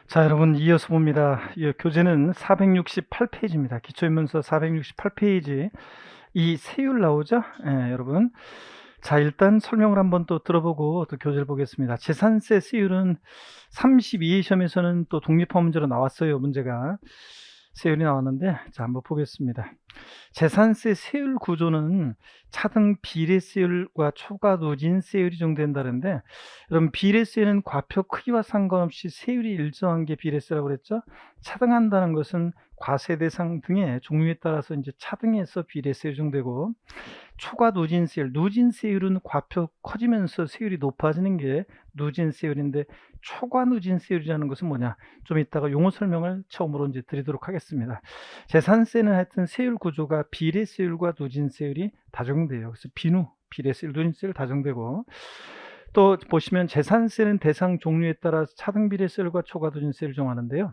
자, 여러분 이어서 봅니다. 이 교재는 468페이지입니다. 기초인문서 468페이지 이 세율 나오죠? 예, 여러분. 자, 일단 설명을 한번 또 들어보고 또 교재를 보겠습니다. 재산세 세율은 32회 시험에서는 또 독립화 문제로 나왔어요. 문제가 세율이 나왔는데, 자, 한번 보겠습니다. 재산세 세율 구조는 차등 비례세율과 초과 누진세율이 적용된다는데, 여러분 비례세는 과표 크기와 상관없이 세율이 일정한 게 비례세라고 그랬죠. 차등한다는 것은 과세 대상 등의 종류에 따라서 이제 차등해서 비례세 적용되고, 초과 누진세율, 누진세율은 과표 커지면서 세율이 높아지는 게 누진세율인데, 초과 누진세율이라는 것은 뭐냐, 좀 이따가 용어 설명을 처음으로 이제 드리도록 하겠습니다. 재산세는 하여튼 세율 구조가 비례세율과 누진세율이 다 적용돼요. 그래서 비누, 비례세율, 누진세율 다 적용되고, 또 보시면 재산세는 대상 종류에 따라 차등 비례세율과 초과 누진세율을 정하는데요.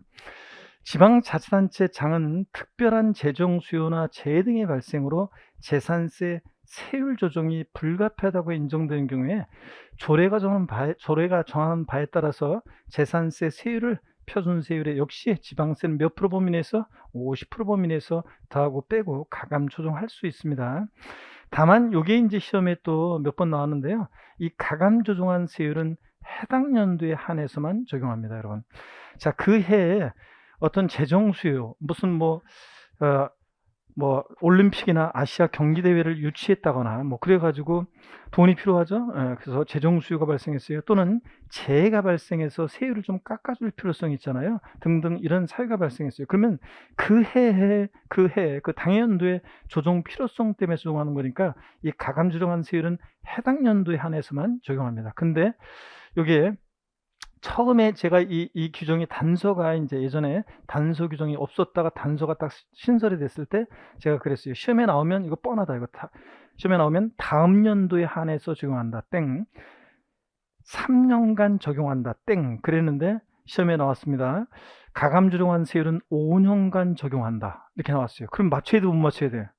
지방자치단체 장은 특별한 재정 수요나 재해 등의 발생으로 재산세 세율 조정이 불가피하다고 인정되는 경우에 조례가 정하는 바에 따라서 재산세 세율을 표준세율에 역시 지방세는 몇 프로 범위 내에서 50% 범위 내에서 더하고 빼고 가감 조정할 수 있습니다. 다만 이게 이제 시험에 또 몇 번 나왔는데요. 이 가감 조정한 세율은 해당 연도에 한해서만 적용합니다, 여러분. 자, 그 해에 어떤 재정 수요, 무슨 올림픽이나 아시아 경기 대회를 유치했다거나 그래가지고 돈이 필요하죠. 그래서 재정 수요가 발생했어요. 또는 재해가 발생해서 세율을 좀 깎아줄 필요성이 있잖아요. 등등 이런 사유가 발생했어요. 그러면 그 당연도의 조정 필요성 때문에 적용하는 거니까 이 가감 조정한 세율은 해당 연도에 한해서만 적용합니다. 근데 이게 처음에 제가 이 규정이 단서가 이제 예전에 단서 규정이 없었다가 단서가 딱 신설이 됐을 때 제가 그랬어요. 시험에 나오면 이거 뻔하다. 시험에 나오면 다음 연도에 한해서 적용한다. 땡. 3년간 적용한다. 땡. 그랬는데 시험에 나왔습니다. 가감 조정한 세율은 5년간 적용한다. 이렇게 나왔어요. 그럼 맞춰야 돼, 못 맞춰야 돼?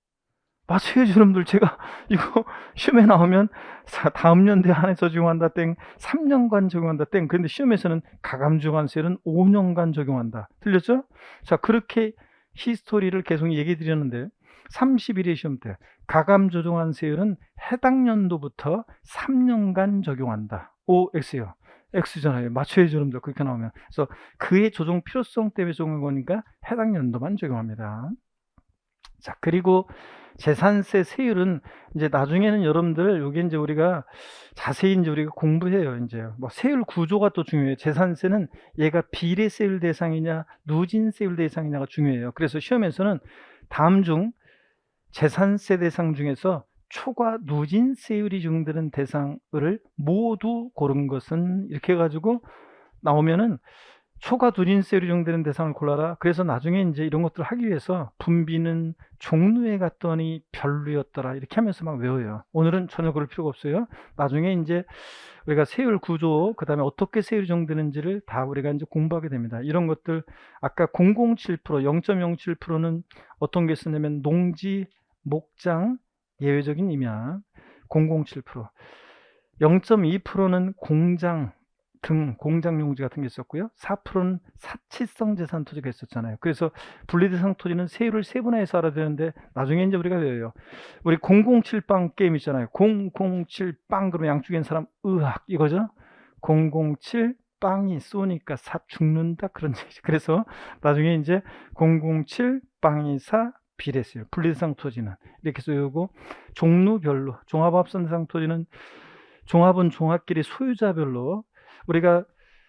맞춰야지, 여러분들. 제가 이거 시험에 나오면 다음 연도에 한해서 적용한다 땡, 3년간 적용한다 땡. 그런데 시험에서는 가감 조정한 세율은 5년간 적용한다. 틀렸죠? 자, 그렇게 히스토리를 계속 얘기 드렸는데 31회 시험 때 가감 조정한 세율은 해당 연도부터 3년간 적용한다. OX요. X잖아요. 맞춰야죠, 여러분들. 그렇게 나오면. 그래서 그의 조정 필요성 때문에 적용한 거니까 해당 연도만 적용합니다. 자, 그리고 재산세 세율은 이제 나중에는 여러분들 요게 이제 우리가 자세히 이제 우리가 공부해요. 이제 세율 구조가 또 중요해요. 재산세는 얘가 비례세율 대상이냐 누진세율 대상이냐가 중요해요. 그래서 시험에서는 다음 중 재산세 대상 중에서 초과 누진세율이 적용되는 대상을 모두 고른 것은 이렇게 해가지고 나오면은 초과 누진세율이 적용되는 대상을 골라라. 그래서 나중에 이제 이런 것들을 하기 위해서 분비는 종로에 갔더니 별로였더라. 이렇게 하면서 막 외워요. 오늘은 전혀 그럴 필요가 없어요. 나중에 이제 우리가 세율 구조, 그 다음에 어떻게 세율이 적용되는지를 다 우리가 이제 공부하게 됩니다. 이런 것들, 아까 007%, 0.07%는 어떤 게 쓰냐면 농지, 목장, 예외적인 임야, 007%. 0.2%는 공장 등 공장 용지 같은 게 있었고요. 4%는 사치성 재산 토지가 있었잖아요. 그래서 분리대상 토지는 세율을 세분화해서 알아야 되는데 나중에 이제 우리가 외워요. 우리 007빵 게임 있잖아요. 007빵 그러면 양쪽에 있는 사람 으악 이거죠. 007 빵이 쏘니까 사 죽는다 그런 얘기죠. 그래서 나중에 이제 007 빵이 사 비례세율 분리대상 토지는 이렇게 해서 외우고, 종류별로 종합합산대상 토지는 종합은 종합끼리 소유자별로, 우리가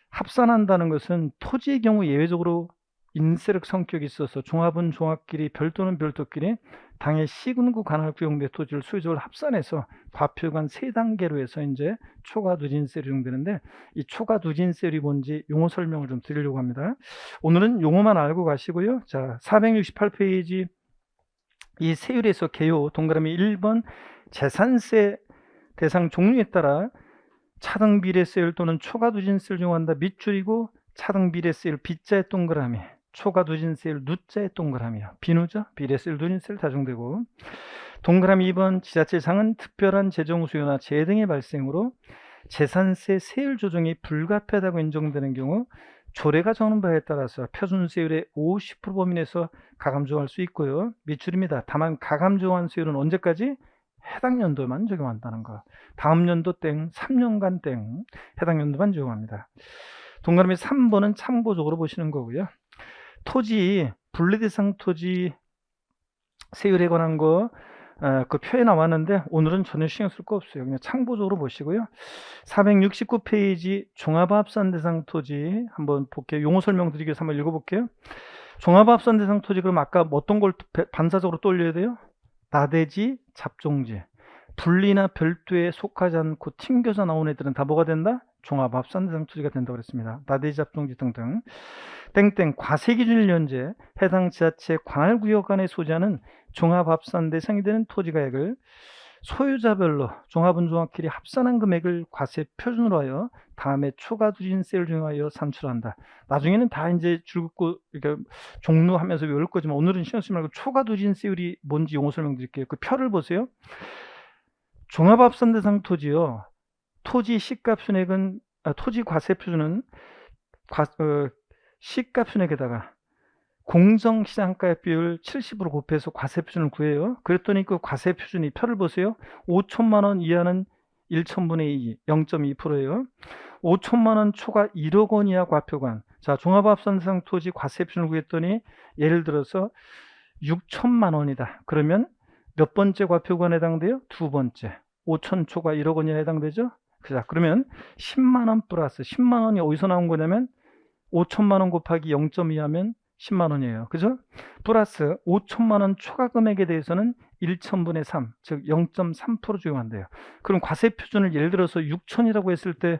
합산한다는 것은 토지의 경우 예외적으로 인세력 성격이 있어서 종합은 종합끼리 별도는 별도끼리 당의 시군구 관할 구역내 토지를 소유적으로 합산해서 과표간 3단계로 해서 이제 초과 누진세율이 적용되는데, 이 초과 누진세율이 뭔지 용어 설명을 좀 드리려고 합니다. 오늘은 용어만 알고 가시고요. 자, 468페이지 이 세율에서 개요 동그라미 1번 재산세 대상 종류에 따라 차등 비례세율 또는 초과 누진세율 적용한다 밑줄이고, 차등 비례세율 B자의 동그라미, 초과 누진세율 누자의 동그라미요. 비누죠. 비례세율 누진세율 다 적용되고, 동그라미 2번 지자체상은 특별한 재정 수요나 재해 등의 발생으로 재산세 세율 조정이 불가피하다고 인정되는 경우 조례가 정하는 바에 따라서 표준세율의 50% 범위 내에서 가감조정할 수 있고요. 미출입니다. 다만 가감조정한 세율은 언제까지? 해당 연도만 적용한다는 거. 다음 연도 땡, 3년간 땡, 해당 연도만 적용합니다. 동그라미 3번은 참고적으로 보시는 거고요. 토지, 분리대상 토지 세율에 관한 거 그 표에 나왔는데 오늘은 전혀 신경 쓸 거 없어요. 그냥 참고적으로 보시고요. 469페이지 종합합산 대상 토지 한번 볼게요. 용어 설명드리기 위해서 한번 읽어볼게요. 종합합산 대상 토지 그럼 아까 어떤 걸 반사적으로 떠올려야 돼요? 나대지, 잡종지. 분리나 별도에 속하지 않고 튕겨져 나온 애들은 다 뭐가 된다? 종합합산 대상 토지가 된다고 그랬습니다. 나대지, 잡종지 등등. 땡땡 과세기준일 현재 해당 지자체 관할구역 안에 소지하는 종합합산 대상이 되는 토지가액을 소유자별로 종합운종학끼리 합산한 금액을 과세 표준으로 하여 다음에 초과투진세를 적용하여 산출한다. 나중에는 다 이제 줄긋고 이렇게 종로하면서 외울 거지만 오늘은 신경 쓰지 말고 초과투진세율이 뭔지 용어 설명드릴게요. 그 표를 보세요. 종합합산 대상 토지요. 토지 시가 순액은 토지 과세 표준은 시가 순액에다가 공정시장가액 비율 70으로 곱해서 과세 표준을 구해요. 그랬더니 그 과세 표준이 표를 보세요. 5천만 원 이하는 1천분의 2, 0.2%예요. 5천만 원 초과 1억 원 이하 과표관. 자, 종합합산 대상 토지 과세 표준을 구했더니 예를 들어서 6천만 원이다. 그러면 몇 번째 과표관에 해당돼요? 두 번째. 5천 초과 1억 원이나 해당되죠? 자, 그러면 10만 원 플러스 10만 원이 어디서 나온 거냐면 5천만 원 곱하기 0.2 하면 10만 원이에요. 그죠? 플러스 5천만 원 초과 금액에 대해서는 1천분의 3, 즉 0.3% 적용한대요. 그럼 과세 표준을 예를 들어서 6천이라고 했을 때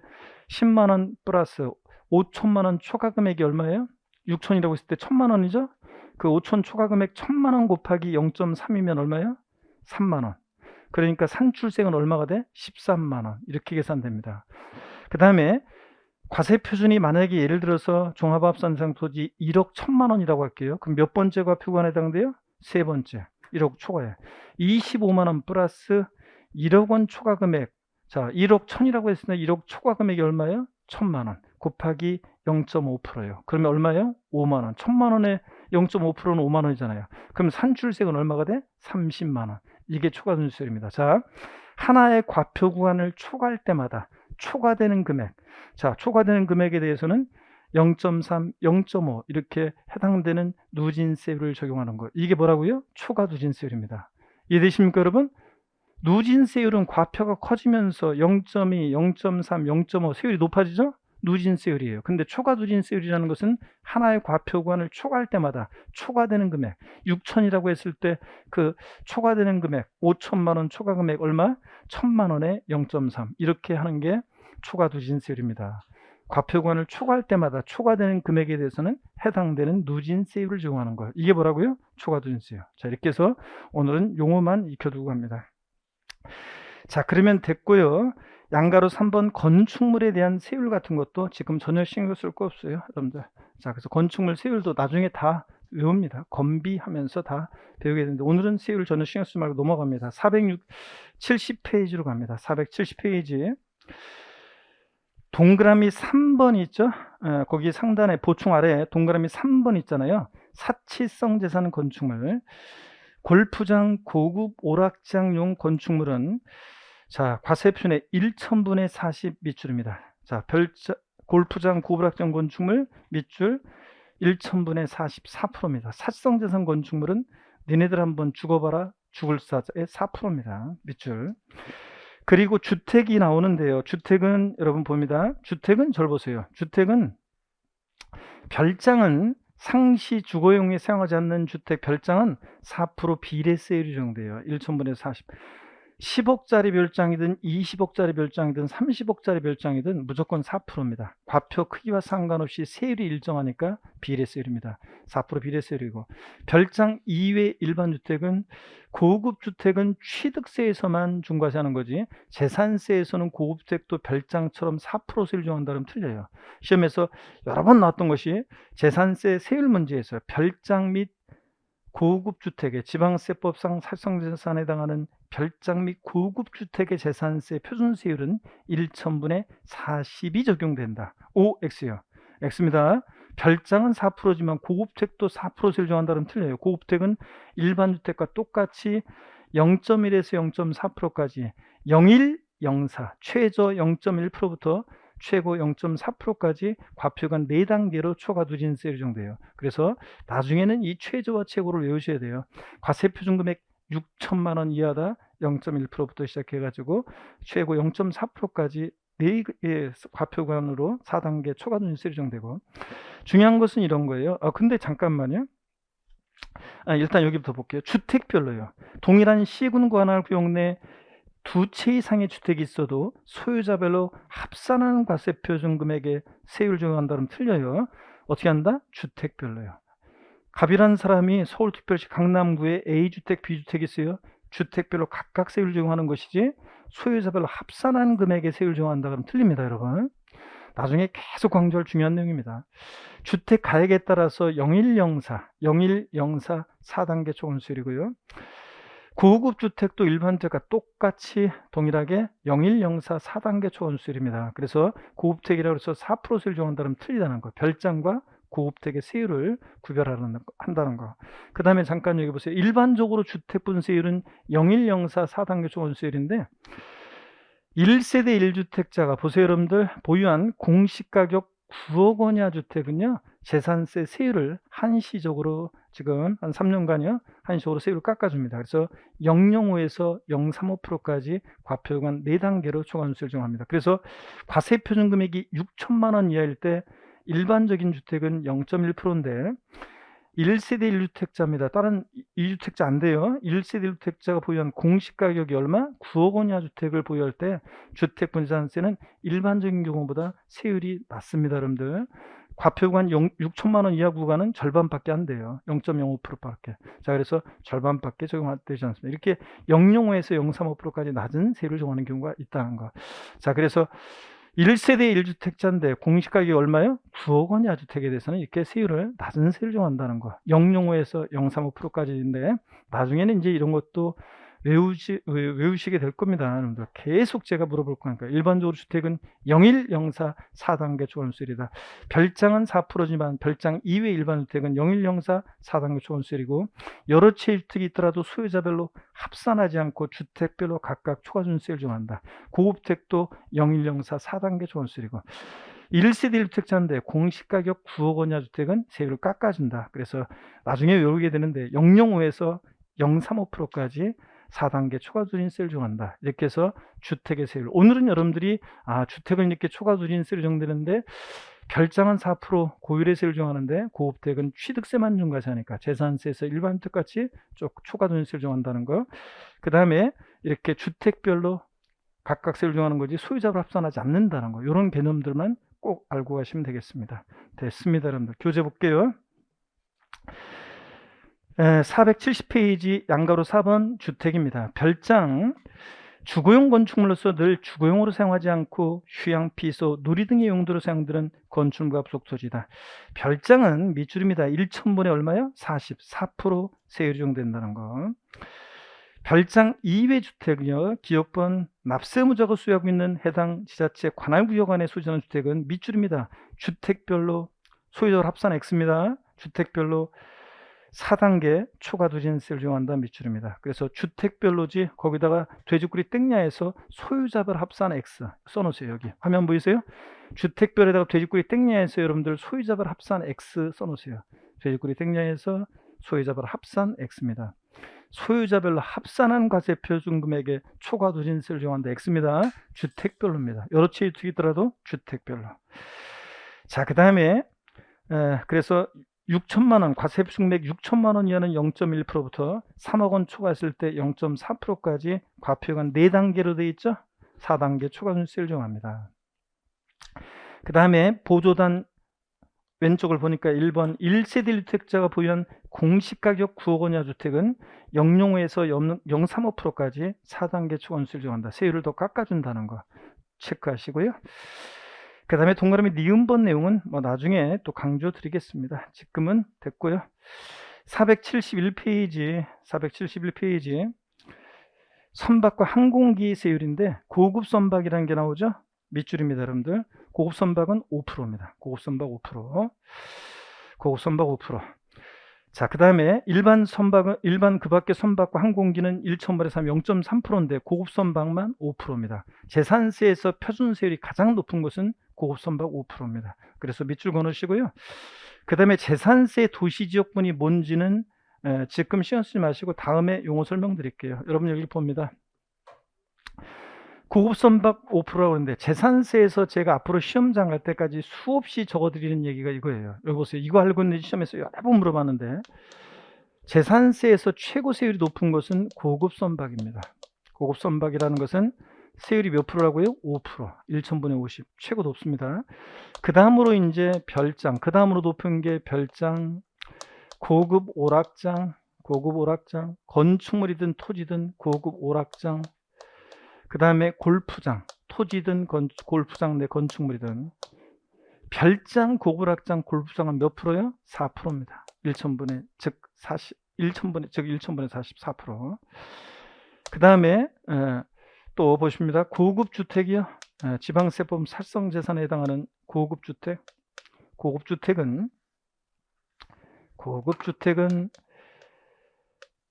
10만 원 플러스 5천만 원 초과 금액이 얼마예요? 6천이라고 했을 때 1천만 원이죠? 그 5천 초과 금액 1천만 원 곱하기 0.3이면 얼마예요? 3만 원. 그러니까 산출세는 얼마가 돼? 13만 원. 이렇게 계산됩니다. 그 다음에 과세 표준이 만약에 예를 들어서 종합합산 대상 토지 1억 1천만 원이라고 할게요. 그럼 몇 번째 과표관에 해당돼요? 세 번째. 1억 초과에 25만 원 플러스 1억 원 초과 금액. 자, 1억 1천이라고 했으니까 1억 초과 금액이 얼마예요? 1천만 원 곱하기 0.5%예요. 그러면 얼마예요? 5만 원. 1천만 원에 0.5%는 5만 원이잖아요. 그럼 산출세는 얼마가 돼? 30만 원. 이게 초과순수세율입니다. 자, 하나의 과표 구간을 초과할 때마다 초과되는 금액. 자, 초과되는 금액에 대해서는 0.3, 0.5 이렇게 해당되는 누진세율을 적용하는 거. 이게 뭐라고요? 초과누진세율입니다. 이해되십니까, 여러분? 누진세율은 과표가 커지면서 0.2, 0.3, 0.5 세율이 높아지죠? 누진세율이에요. 근데 초과누진세율이라는 것은 하나의 과표 구간을 초과할 때마다 초과되는 금액, 6천이라고 했을 때 그 초과되는 금액, 5천만 원 초과 금액 얼마? 1천만 원에 0.3 이렇게 하는 게 초과누진세율입니다. 과표 구간을 초과할 때마다 초과되는 금액에 대해서는 해당되는 누진세율을 적용하는 거예요. 이게 뭐라고요? 초과누진세율. 자, 이렇게 해서 오늘은 용어만 익혀두고 갑니다. 자, 그러면 됐고요. 양가로 3번 건축물에 대한 세율 같은 것도 지금 전혀 신경 쓸 거 없어요, 여러분들. 자, 그래서 건축물 세율도 나중에 다 외웁니다. 건비하면서 다 배우게 되는데 오늘은 세율 전혀 신경 쓰지 말고 넘어갑니다. 470페이지로 갑니다. 470페이지. 동그라미 3번 있죠? 거기 상단에 보충 아래에 동그라미 3번 있잖아요. 사치성 재산 건축물. 골프장, 고급 오락장용 건축물은 자, 과세 표준의 1천분의 40 밑줄입니다. 자, 골프장, 고급 오락장 건축물 밑줄 1천분의 44%입니다. 사치성 재산 건축물은 니네들 한번 죽어봐라 죽을 사자의 4%입니다. 밑줄. 그리고 주택이 나오는데요. 주택은 여러분 봅니다. 주택은 절 보세요. 주택은 별장은 상시 주거용에 사용하지 않는 주택 별장은 4% 비례세율이 적용돼요. 1천분의 40. 10억짜리 별장이든 20억짜리 별장이든 30억짜리 별장이든 무조건 4%입니다. 과표 크기와 상관없이 세율이 일정하니까 비례세율입니다. 4% 비례세율이고, 별장 이외 일반 주택은 고급 주택은 취득세에서만 중과세하는 거지 재산세에서는 고급 주택도 별장처럼 4% 세율 적용한다면 틀려요. 시험에서 여러 번 나왔던 것이 재산세 세율 문제에서 별장 및 고급 주택의 지방세법상 사실상재산에 해당하는 별장 및 고급 주택의 재산세 표준세율은 1천분의 40이 적용된다. OX요. X입니다. 별장은 4%지만 고급택도 4% 세율 정한다면 틀려요. 고급택은 일반 주택과 똑같이 0.1에서 0.4%까지 01, 04, 최저 0.1%부터 최고 0.4%까지 과표간 4단계로 초과 누진 세율 정도예요. 그래서 나중에는 이 최저와 최고를 외우셔야 돼요. 과세표준금액 6천만 원 이하다 0.1%부터 시작해가지고 최고 0.4%까지 4개의 과표간으로 4단계 초과 누진 세율 정도되고, 중요한 것은 이런 거예요. 근데 잠깐만요. 일단 여기부터 볼게요. 주택별로요. 동일한 시군 관할 구역 내 2채 이상의 주택이 있어도 소유자별로 합산하는 과세표준 금액의 세율 적용한다면 틀려요. 어떻게 한다? 주택별로요. 갑이라는 사람이 서울특별시 강남구에 A주택, B주택이 있어요. 주택별로 각각 세율 적용하는 것이지 소유자별로 합산한 금액의 세율 적용한다 그러면 틀립니다, 여러분. 나중에 계속 강조할 중요한 내용입니다. 주택 가액에 따라서 0104, 0104 4단계 초과세율이고요. 고급 주택도 일반 주택과 똑같이 동일하게 0104 4단계 초과세율입니다. 그래서 고급택이라고 해서 4% 세율 적용한다면 틀리다는 거. 별장과 고급택의 세율을 구별한다는 거. 그 다음에 잠깐 여기 보세요. 일반적으로 주택분 세율은 0104 4단계 초과세율인데 1세대 1주택자가 보세요, 여러분들. 보유한 공시가격 9억 원 이하 주택은요, 재산세 세율을 한시적으로 지금 한 3년간이요, 한시적으로 세율을 깎아줍니다. 그래서 005에서 035%까지 과표간 4단계로 초과세율 적용합니다. 그래서 과세표준 금액이 6천만 원 이하일 때 일반적인 주택은 0.1%인데 1세대 1주택자입니다. 다른 2주택자 안 돼요. 1세대 1주택자가 보유한 공시가격이 얼마? 9억 원 이하 주택을 보유할 때 주택분자세는 일반적인 경우보다 세율이 낮습니다, 여러분들. 과표구간 6천만 원 이하 구간은 절반밖에 안 돼요. 0.05%밖에. 자, 그래서 절반밖에 적용되지 않습니다. 이렇게 005에서 035%까지 낮은 세율을 적용하는 경우가 있다는 거. 자, 그래서 1세대 1주택자인데 공시가격이 얼마요? 9억 원 이하 주택에 대해서는 이렇게 세율을 낮은 세율을 정한다는 거. 005에서 035%까지인데 나중에는 이제 이런 것도 외우시게 될 겁니다. 여러분들 계속 제가 물어볼 거니까. 일반적으로 주택은 01, 04, 4단계 초과세율이다. 별장은 4%지만 별장 이외 일반 주택은 01, 04, 4단계 초과세율이고, 여러 채 주택이 있더라도 소유자별로 합산하지 않고 주택별로 각각 초과세율을 정한다. 고급택도 01, 04, 4단계 초과세율이고, 1세대 1주택자인데 공시가격 9억 원 이하 주택은 세율을 깎아준다. 그래서 나중에 외우게 되는데 005에서 035%까지 4단계 초과누진 세율 적용한다. 이렇게 해서 주택의 세율. 오늘은 여러분들이 주택은 이렇게 초과누진 세율 적용되는데 별장은 4% 고율의 세율 적용하는데 고급택은 취득세만 중과세하니까 재산세에서 일반 주택같이 초과누진 세율 적용한다는 거. 그 다음에 이렇게 주택별로 각각 세율 적용하는 거지 소유자로 합산하지 않는다는 거. 이런 개념들만 꼭 알고 가시면 되겠습니다. 됐습니다, 여러분들. 교재 볼게요. 470페이지 양가로 4번 주택입니다. 별장, 주거용 건축물로서 늘 주거용으로 사용하지 않고 휴양, 피소, 놀이 등의 용도로 사용되는 건축물과 부속 토지다. 별장은 밑줄입니다. 1,000분의 얼마요? 44% 세율이 적용된다는 거. 별장 이외 주택은요, 기업번 납세의무자가 수여하고 있는 해당 지자체 관할구역 안에 소지하는 주택은 밑줄입니다. 주택별로 소유자를 합산 X입니다. 주택별로 4단계 초과누진세를 적용한다는 밑줄입니다. 그래서 주택별로지 거기다가 돼지꼬리 땡야에서 소유자별 합산 X 써놓으세요. 여기 화면 보이세요? 주택별에다가 돼지꼬리 땡야에서 여러분들 소유자별 합산 X 써놓으세요. 돼지꼬리 땡야에서 소유자별 합산 X입니다. 소유자별로 합산한 과세표준금액의 초과누진세를 적용한다 X입니다. 주택별로입니다. 여러 채 주택이 있더라도 주택별로. 자, 그 다음에 그래서 6천만 원, 과세표준금액 6천만 원 이하는 0.1%부터 3억 원 초과했을 때 0.4%까지 과표간 4단계로 되어 있죠. 4단계 초과누진세를 적용합니다. 그 다음에 보조단 왼쪽을 보니까 1번 1세대 1주택자가 보유한 공시가격 9억 원 이하 주택은 005에서 035%까지 4단계 초과누진세를 적용한다. 세율을 더 깎아준다는 거 체크하시고요. 그 다음에 동그라미 니은번 내용은 나중에 또 강조 드리겠습니다. 지금은 됐고요. 471페이지 선박과 항공기 세율인데 고급 선박이라는 게 나오죠. 밑줄입니다, 여러분들. 고급 선박은 5%입니다. 고급 선박 5%. 고급 선박 5%. 자, 그 다음에 일반 선박은, 일반 그 밖의 선박과 항공기는 1,000불에서 0.3%인데 고급 선박만 5%입니다. 재산세에서 표준세율이 가장 높은 것은 고급 선박 5%입니다. 그래서 밑줄 그어놓으시고요. 그 다음에 재산세 도시지역분이 뭔지는 지금 시간 쓰지 마시고 다음에 용어 설명드릴게요. 여러분 여기 봅니다. 고급 선박 5%라고 하는데 재산세에서 제가 앞으로 시험장 갈 때까지 수없이 적어드리는 얘기가 이거예요. 여기 보세요. 이거 알고 있는지 시험에서 여러 번 물어봤는데 재산세에서 최고 세율이 높은 것은 고급 선박입니다. 고급 선박이라는 것은 세율이 몇 프로라고요? 5%. 1,000분의 50. 최고 높습니다. 그 다음으로 이제 별장. 그 다음으로 높은 게 별장, 고급 오락장, 건축물이든 토지든 고급 오락장, 그 다음에 골프장, 토지든 골프장 내 건축물이든. 별장, 고구락장, 골프장은 몇 프로요? 4%입니다. 1,000분의, 즉 1,000분의 44%. 그 다음에 또 보십니다. 고급주택이요. 지방세법 살성재산에 해당하는 고급주택. 고급주택은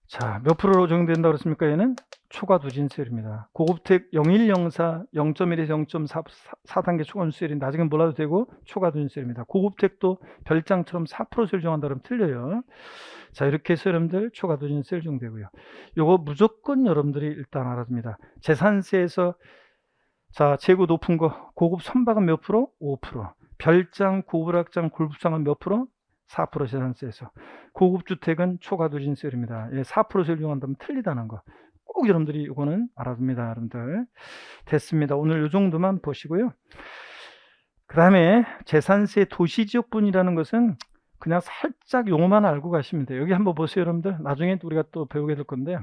자, 몇 프로로 적용된다고 그랬습니까? 얘는 초과누진세율입니다. 고급주택 0104, 0.1에서 0.4단계 초과누진세율인데 아직은 몰라도 되고 초과누진세율입니다. 고급주택도 별장처럼 4% 세율 정한다 그러면 틀려요. 자, 이렇게 해서 여러분들 초과누진세율 적용되고요. 요거 무조건 여러분들이 일단 알아둡니다. 재산세에서 자, 재고 높은 거 고급 선박은 몇 프로? 5%. 별장, 고급락장, 골프장은 몇 프로? 4% 재산세에서. 고급주택은 초과누진세율입니다. 4% 세율 적용한다면 틀리다는 거. 꼭 여러분들이 이거는 알아둡니다. 여러분들. 됐습니다. 오늘 이 정도만 보시고요. 그 다음에 재산세 도시지역분이라는 것은 그냥 살짝 용어만 알고 가시면 돼요. 여기 한번 보세요. 여러분들. 나중에 우리가 또 배우게 될 건데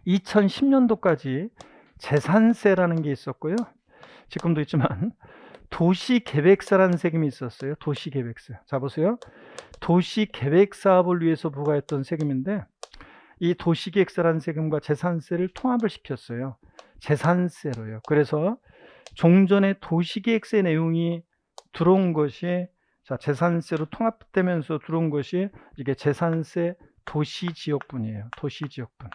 2010년도까지 재산세라는 게 있었고요. 지금도 있지만 도시계획사라는 세금이 있었어요. 도시계획세. 자, 보세요. 도시계획사업을 위해서 부과했던 세금인데 이 도시계획사라는 세금과 재산세를 통합을 시켰어요. 재산세로요. 그래서 종전에 도시계획세 내용이 들어온 것이 자, 재산세로 통합되면서 들어온 것이 이게 재산세 도시지역분이에요. 도시지역분.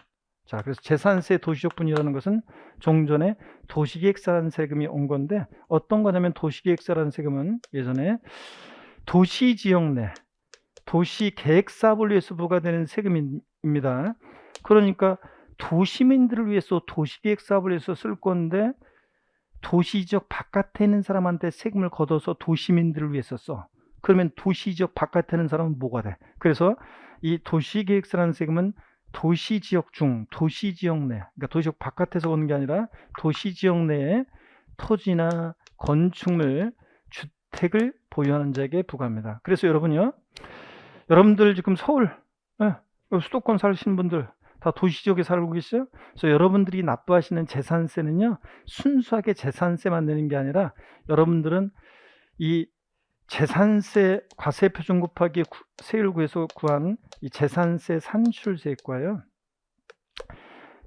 자, 그래서 재산세 도시지역분이라는 것은 종전에 도시계획사라는 세금이 온 건데 어떤 거냐면 도시계획사라는 세금은 예전에 도시지역 내 도시계획사업을 위해서 부과되는 세금입니다. 그러니까 도시민들을 위해서 도시계획사업을 위해서 쓸 건데 도시지역 바깥에 있는 사람한테 세금을 걷어서 도시민들을 위해서 써. 그러면 도시지역 바깥에 있는 사람은 뭐가 돼? 그래서 이 도시계획사라는 세금은 도시지역 중, 도시지역 내, 그러니까 도시지역 바깥에서 오는 게 아니라 도시지역 내에 토지나 건축물, 주택을 보유하는 자에게 부과합니다. 그래서 여러분요, 여러분들 지금 서울, 수도권 사시는 분들 다 도시지역에 살고 계시죠? 그래서 여러분들이 납부하시는 재산세는요, 순수하게 재산세만 내는 게 아니라 여러분들은 이 재산세 과세표준 곱하기 세율 구에서 구한 이 재산세 산출세과요.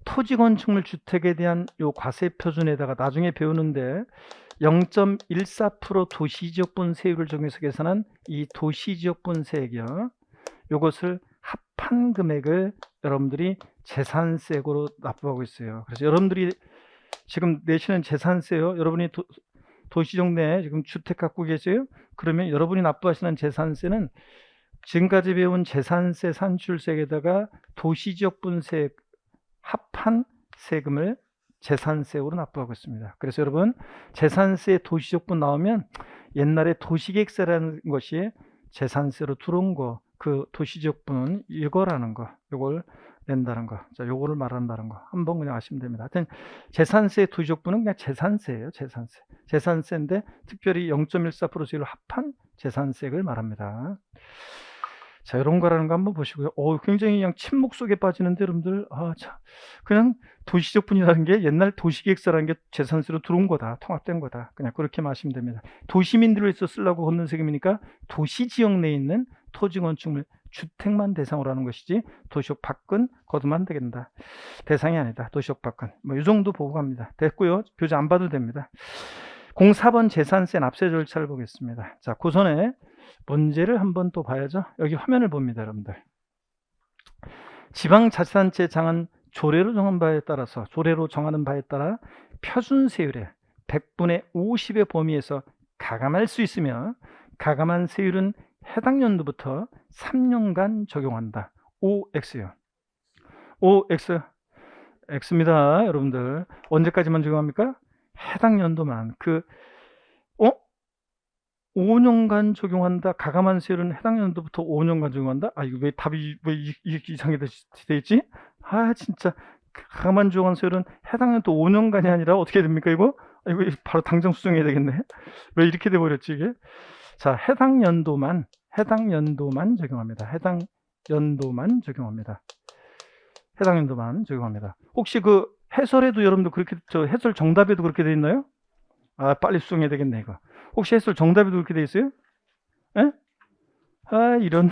토지 건축물 주택에 대한 요 과세표준에다가 나중에 배우는데 0.14% 도시지역분 세율을 적용해서 계산한 이 도시지역분 세액이요. 요것을 합한 금액을 여러분들이 재산세로 납부하고 있어요. 그래서 여러분들이 지금 내시는 재산세요. 여러분이 도시지역 내에 지금 주택 갖고 계세요? 그러면 여러분이 납부하시는 재산세는 지금까지 배운 재산세 산출세에다가 도시지역분세 합한 세금을 재산세로 납부하고 있습니다. 그래서 여러분 재산세 도시지역분 나오면 옛날에 도시계획세라는 것이 재산세로 들어온 거, 그 도시지역분은 이거라는 거, 요걸 낸다는 거, 자, 요거를 말한다는 거 한번 그냥 아시면 됩니다. 하여튼 재산세 도시지역분은 그냥 재산세예요. 재산세인데 특별히 0.14% 세율을 합한 재산세를 말합니다. 자, 이런 거라는 거 한번 보시고요. 굉장히 그냥 침묵 속에 빠지는데 여러분들, 그냥 도시지역분이라는 게 옛날 도시계획사라는 게 재산세로 들어온 거다, 통합된 거다, 그냥 그렇게 마시면 됩니다. 도시민들을 위해서 쓰려고 걷는 세금이니까 도시지역 내에 있는 토지 건축물 주택만 대상으로 하는 것이지 도시역 밖은 거두면 안 되겠다. 대상이 아니다. 도시역 밖은 이 정도 보고 갑니다. 됐고요. 교재 안 봐도 됩니다. 04번 재산세 납세 절차를 보겠습니다. 자, 그 전에 문제를 한번 또 봐야죠. 여기 화면을 봅니다, 여러분들. 지방자치단체장은 조례로 정한 바에 따라서, 조례로 정하는 바에 따라 표준세율의 100분의 50의 범위에서 가감할 수 있으며, 가감한 세율은 해당 연도부터 3년간 적용한다. OX요. OX. X입니다, 여러분들. 언제까지만 적용합니까? 해당 연도만. 5년간 적용한다. 가감한 세율은 해당 연도부터 5년간 적용한다. 아, 이거 왜 답이 왜 이상하게 돼 있지? 아, 진짜. 가감한 적용한 세율은 해당 연도 5년간이 아니라 어떻게 됩니까, 이거? 아, 이거 바로 당장 수정해야 되겠네. 왜 이렇게 돼 버렸지, 이게? 자, 해당 연도만 적용합니다. 해당 연도만 적용합니다. 해당 연도만 적용합니다. 혹시 그 해설에도 여러분들 그렇게, 해설 정답에도 그렇게 돼 있나요? 아, 빨리 수정해야 되겠네, 이거. 혹시 해설 정답에도 그렇게 돼 있어요? 에? 아, 이런.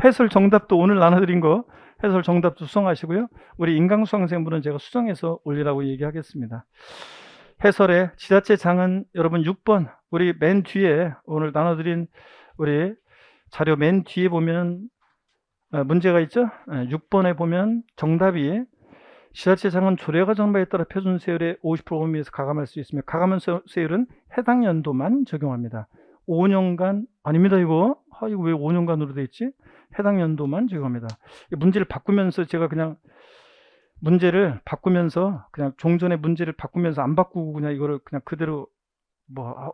해설 정답도 오늘 나눠드린 거, 해설 정답도 수정하시고요. 우리 인강수강생분은 제가 수정해서 올리라고 얘기하겠습니다. 해설의 지자체장은 여러분 6번, 우리 맨 뒤에 오늘 나눠드린 우리 자료 맨 뒤에 보면 문제가 있죠? 6번에 보면 정답이 지자체장은 조례가 정한 바에 따라 표준세율의 50% 범위에서 가감할 수 있으며, 가감한 세율은 해당 연도만 적용합니다. 5년간 아닙니다, 이거. 아, 이거 왜 5년간으로 돼 있지? 해당 연도만 적용합니다. 문제를 바꾸면서 제가 그냥 문제를 바꾸면서 그냥 종전의 문제를 바꾸면서 안 바꾸고 그냥 이거를 그냥 그대로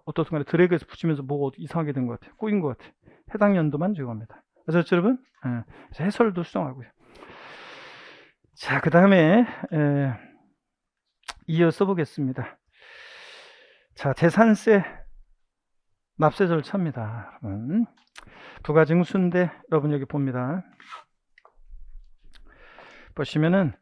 어떤 순간에 드래그해서 붙이면서 뭐가 이상하게 된 것 같아요. 꼬인 것 같아요. 해당 연도만 적용합니다. 아셨죠, 여러분? 그래서 해설도 수정하고요. 자, 그 다음에 이어서 보겠습니다. 자, 재산세 납세 절차입니다, 여러분. 부가징수인데 여러분 여기 봅니다. 보시면은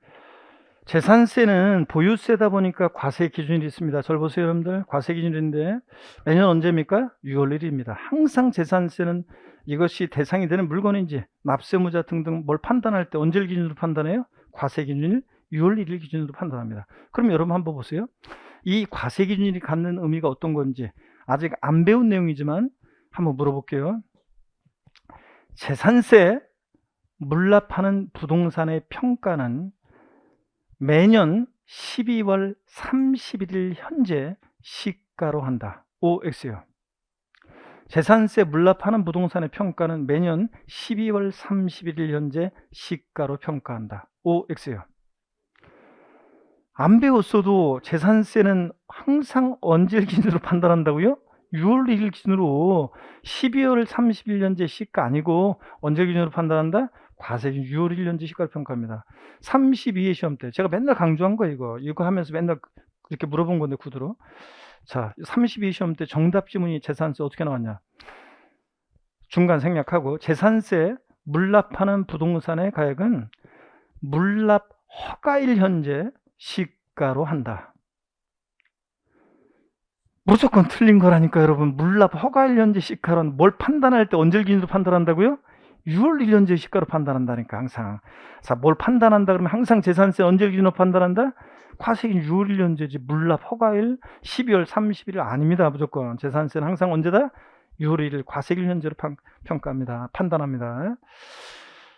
재산세는 보유세다 보니까 과세 기준이 있습니다. 절 보세요, 여러분들. 과세 기준인데 매년 언제입니까? 6월 1일입니다. 항상 재산세는 이것이 대상이 되는 물건인지 납세무자 등등 뭘 판단할 때 언제를 기준으로 판단해요? 과세 기준일 6월 1일 기준으로 판단합니다. 그럼 여러분 한번 보세요. 이 과세 기준이 갖는 의미가 어떤 건지 아직 안 배운 내용이지만 한번 물어볼게요. 재산세 물납하는 부동산의 평가는 매년 12월 31일 현재 시가로 한다. OX요. 재산세 물납하는 부동산의 평가는 매년 12월 31일 현재 시가로 평가한다. OX요. 안 배웠어도 재산세는 항상 언제를 기준으로 판단한다고요? 6월 1일 기준으로 12월 30일 현재 시가 아니고 언제 기준으로 판단한다? 과세기 6월 1일 현재 시가를 평가합니다. 32회 시험 때 제가 맨날 강조한 거예요. 이거 하면서 맨날 이렇게 물어본 건데 구두로. 자, 32회 시험 때 정답 지문이 재산세 어떻게 나왔냐? 중간 생략하고 재산세 물납하는 부동산의 가액은 물납 허가일 현재 시가로 한다. 무조건 틀린 거라니까 여러분. 물납 허가일 현재 시가로는 뭘 판단할 때 언제 기준으로 판단한다고요? 6월 1일 현재 시가로 판단한다니까 항상. 자, 뭘 판단한다 그러면 항상 재산세 언제 기준으로 판단한다? 과세기 6월 1일 현재지 물납 허가일 12월 30일 아닙니다. 무조건 재산세는 항상 언제다? 6월 1일 과세기 현재로 평가합니다. 판단합니다.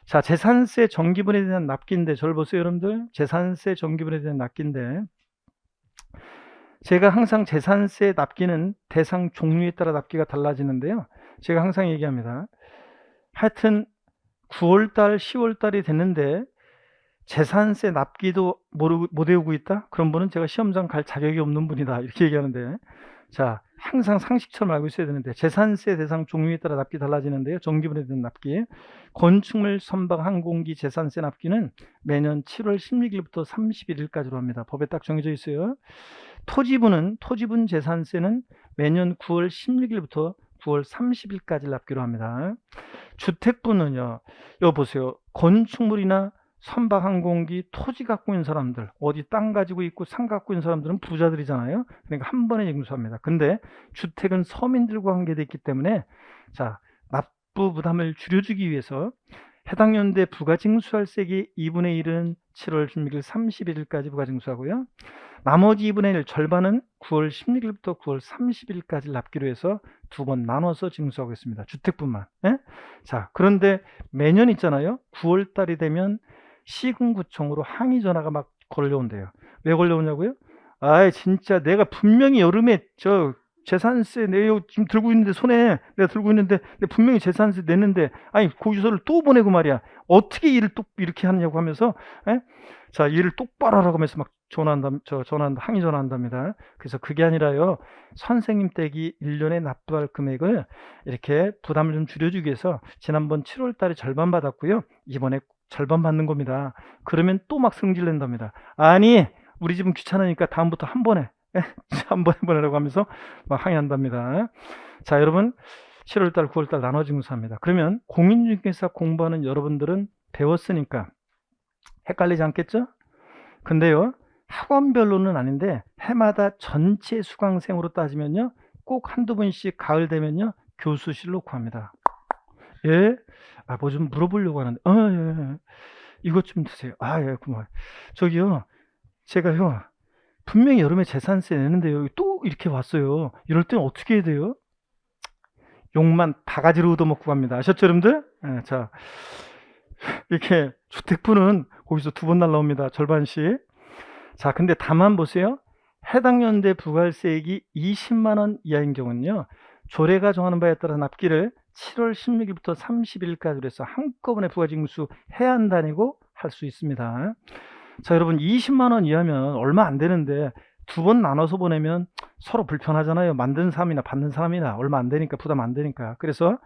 자, 재산세 정기분에 대한 납기인데 절 보세요, 여러분들. 재산세 정기분에 대한 납기인데 제가 항상 재산세 납기는 대상 종류에 따라 납기가 달라지는데요. 제가 항상 얘기합니다. 하여튼 9월달, 10월달이 됐는데 재산세 납기도 못 외우고 있다? 그런 분은 제가 시험장 갈 자격이 없는 분이다. 이렇게 얘기하는데, 자, 항상 상식처럼 알고 있어야 되는데 재산세 대상 종류에 따라 납기 달라지는데요. 정기분에 대한 납기, 건축물, 선박, 항공기 재산세 납기는 매년 7월 16일부터 31일까지로 합니다. 법에 딱 정해져 있어요. 토지분 재산세는 매년 9월 16일부터 9월 30일까지 납기로 합니다. 주택분은요, 여기 보세요. 건축물이나 선박, 항공기, 토지 갖고 있는 사람들, 어디 땅 가지고 있고 산 갖고 있는 사람들은 부자들이잖아요. 그러니까 한 번에 징수합니다. 근데 주택은 서민들과 관계되어 있기 때문에, 자, 납부 부담을 줄여주기 위해서 해당 연도에 부가징수할세기 2분의 1은 7월 16일 31일까지 부가징수하고요. 나머지 2분의 1 절반은 9월 16일부터 9월 30일까지 납기로 해서 두 번 나눠서 징수하고 있습니다. 주택분만. 예? 자, 그런데 매년 있잖아요. 9월 달이 되면 시군구청으로 항의 전화가 막 걸려온대요. 왜 걸려오냐고요? 아이, 진짜 내가 분명히 여름에 저 재산세 내요 지금 들고 있는데, 손에 내가 들고 있는데 내가 분명히 재산세 냈는데, 아니 고지서를 또 보내고 말이야. 어떻게 일을 또 이렇게 하느냐고 하면서, 예? 자, 일을 똑바로 하라고 하면서 막 항의 전화한답니다. 그래서 그게 아니라요, 선생님 댁이 1년에 납부할 금액을 이렇게 부담을 좀 줄여주기 위해서 지난번 7월 달에 절반 받았고요, 이번에 절반 받는 겁니다. 그러면 또 막 승질낸답니다. 아니, 우리 집은 귀찮으니까 다음부터 한 번에 한 번에 보내라고 하면서 막 항의한답니다. 자, 여러분, 7월달 9월달 나눠 징수합니다. 그러면 공인중개사 공부하는 여러분들은 배웠으니까 헷갈리지 않겠죠? 근데요, 학원별로는 아닌데 해마다 전체 수강생으로 따지면요, 꼭 한두 번씩 가을 되면요 교수실로 구합니다. 예? 아, 뭐 좀 물어보려고 하는데, 예. 이것 좀 드세요. 아, 예, 고마워요. 저기요, 제가요, 분명히 여름에 재산세 내는데요, 또 이렇게 왔어요. 이럴 땐 어떻게 해야 돼요? 욕만 바가지로 얻어먹고 갑니다. 아셨죠, 여러분들? 예, 자, 이렇게 주택부는 거기서 두 번 날라옵니다. 절반씩. 자, 근데 다만 보세요. 해당 연대 부가세액이 20만 원 이하인 경우는요, 조례가 정하는 바에 따라 납기를 7월 16일부터 30일까지 해서 한꺼번에 부가징수 해야 한다니고 할 수 있습니다. 자, 여러분, 20만 원 이하면 얼마 안 되는데 두 번 나눠서 보내면 서로 불편하잖아요. 만든 사람이나 받는 사람이나 얼마 안 되니까, 부담 안 되니까. 그래서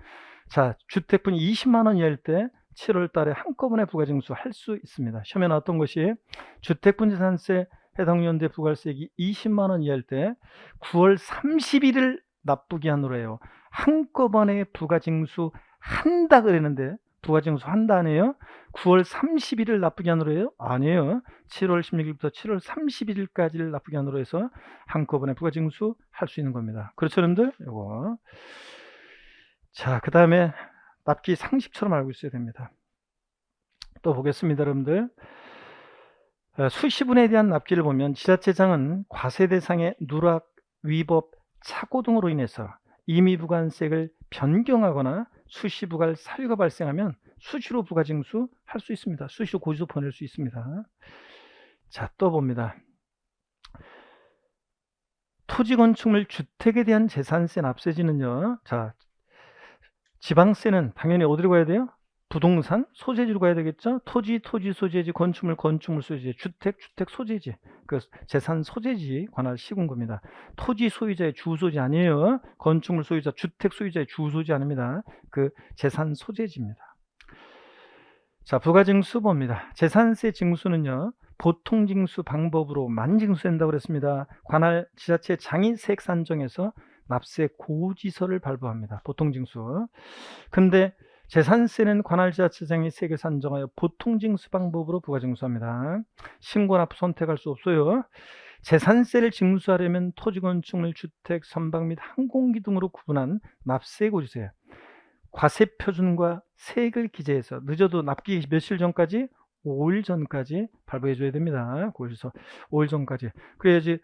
자, 주택분 20만 원 이하일 때 7월 달에 한꺼번에 부가징수 할 수 있습니다. 시험에 나왔던 것이 주택분 재산세 해당 연대 부가세액이 20만 원 이하일 때 9월 30일을 납부기한으로 해요. 한꺼번에 부가징수 한다 그랬는데, 부가징수 한다 아니에요? 9월 30일을 납부기한으로 해요? 아니에요. 7월 16일부터 7월 31일까지를 납부기한으로 해서 한꺼번에 부가징수 할 수 있는 겁니다. 그렇죠, 여러분들? 요거. 자, 그 다음에 납기 상식처럼 알고 있어야 됩니다. 또 보겠습니다, 여러분들. 수시분에 대한 납기를 보면 지자체장은 과세 대상의 누락, 위법, 착오 등으로 인해서 임의부관세액을 변경하거나 수시부갈 사유가 발생하면 수시로 부가징수 할 수 있습니다. 수시로 고지서 보낼 수 있습니다. 자, 또 봅니다. 토지건축물 주택에 대한 재산세 납세지는요, 자, 지방세는 당연히 어디로 가야 돼요? 부동산 소재지로 가야 되겠죠. 토지 소재지, 건축물 소재지, 주택 소재지, 그 재산 소재지 관할 시군구입니다. 토지 소유자의 주소지 아니에요. 건축물 소유자, 주택 소유자의 주소지 아닙니다. 그 재산 소재지입니다. 자, 부가징수 봅니다. 재산세 징수는요, 보통징수 방법으로만 징수된다고 그랬습니다. 관할 지자체장이 세액 산정해서 납세 고지서를 발부합니다. 보통징수. 근데 재산세는 관할 지자체장이 세액을 산정하여 보통징수 방법으로 부가징수합니다. 신고 납부 선택할 수 없어요. 재산세를 징수하려면 토지건축물, 주택, 선박 및 항공기 등으로 구분한 납세 고지서에 과세표준과 세액을 기재해서 늦어도 납기 며칠 전까지 5일 전까지 발부해 줘야 됩니다. 고지서 5일 전까지. 그래야지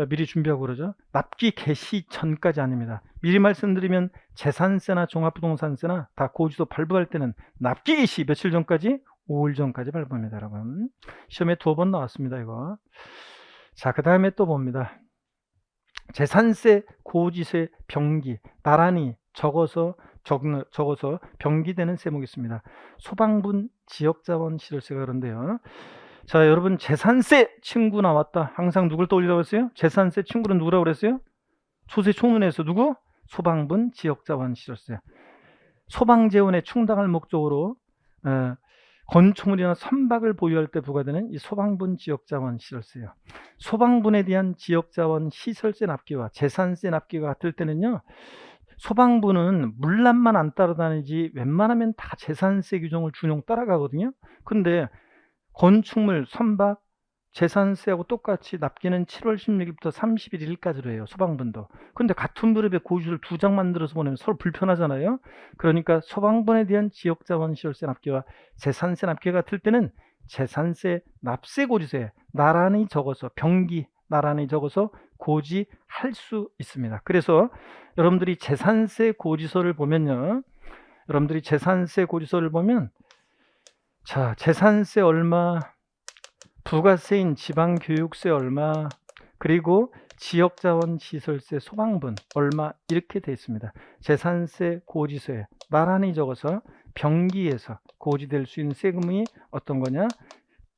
미리 준비하고 그러죠. 납기 개시 전까지 아닙니다. 미리 말씀드리면 재산세나 종합부동산세나 다 고지서 발부할 때는 납기 개시 며칠 전까지? 5일 전까지 발부합니다, 여러분. 시험에 2번 나왔습니다, 이거. 자, 그 다음에 또 봅니다. 재산세 고지서의 병기 나란히 적어서 병기되는 세목이 있습니다. 소방분 지역자원 실효세가 그런데요. 자, 여러분, 재산세 친구 나왔다. 항상 누굴 떠올리라고 했어요? 재산세 친구는 누구라고 그랬어요? 조세 총론에서 누구? 소방분 지역자원 실효세. 소방재원에 충당할 목적으로 건축물이나 선박을 보유할 때 부과되는 이 소방분 지역자원 실효세요. 소방분에 대한 지역자원 시설세 납기와 재산세 납기가 같을 때는요, 소방분은 물란만 안 따라다니지 웬만하면 다 재산세 규정을 준용 따라가거든요. 근데 건축물, 선박, 재산세하고 똑같이 납기는 7월 16일부터 31일까지로 해요. 소방분도. 근데 같은 그룹에 고지서를 2장 만들어서 보내면 서로 불편하잖아요. 그러니까 소방분에 대한 지역자원 시설세 납기와 재산세 납기가 같을 때는 재산세 납세 고지서에 나란히 적어서 병기 나란히 적어서 고지할 수 있습니다. 그래서 여러분들이 재산세 고지서를 보면요. 여러분들이 재산세 고지서를 보면 자, 재산세 얼마, 부가세인 지방교육세 얼마, 그리고 지역자원시설세 소방분 얼마 이렇게 되어 있습니다. 재산세 고지서에 나란히 적어서 병기에서 고지될 수 있는 세금이 어떤 거냐?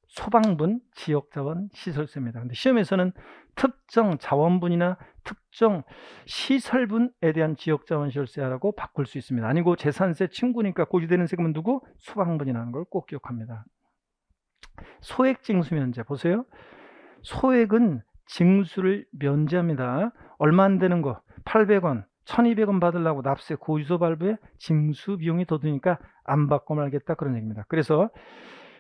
소방분, 지역자원시설세입니다. 근데 시험에서는 특정 자원분이나 특정 시설분에 대한 지역자원시설세라고 바꿀 수 있습니다. 아니고 재산세 친구니까 고지되는 세금은 누구? 소방분이라는 걸 꼭 기억합니다. 소액징수면제 보세요. 소액은 징수를 면제합니다. 얼마 안 되는 거 800원, 1200원 받으려고 납세 고지서 발부에 징수 비용이 더 드니까 안 받고 말겠다 그런 얘기입니다. 그래서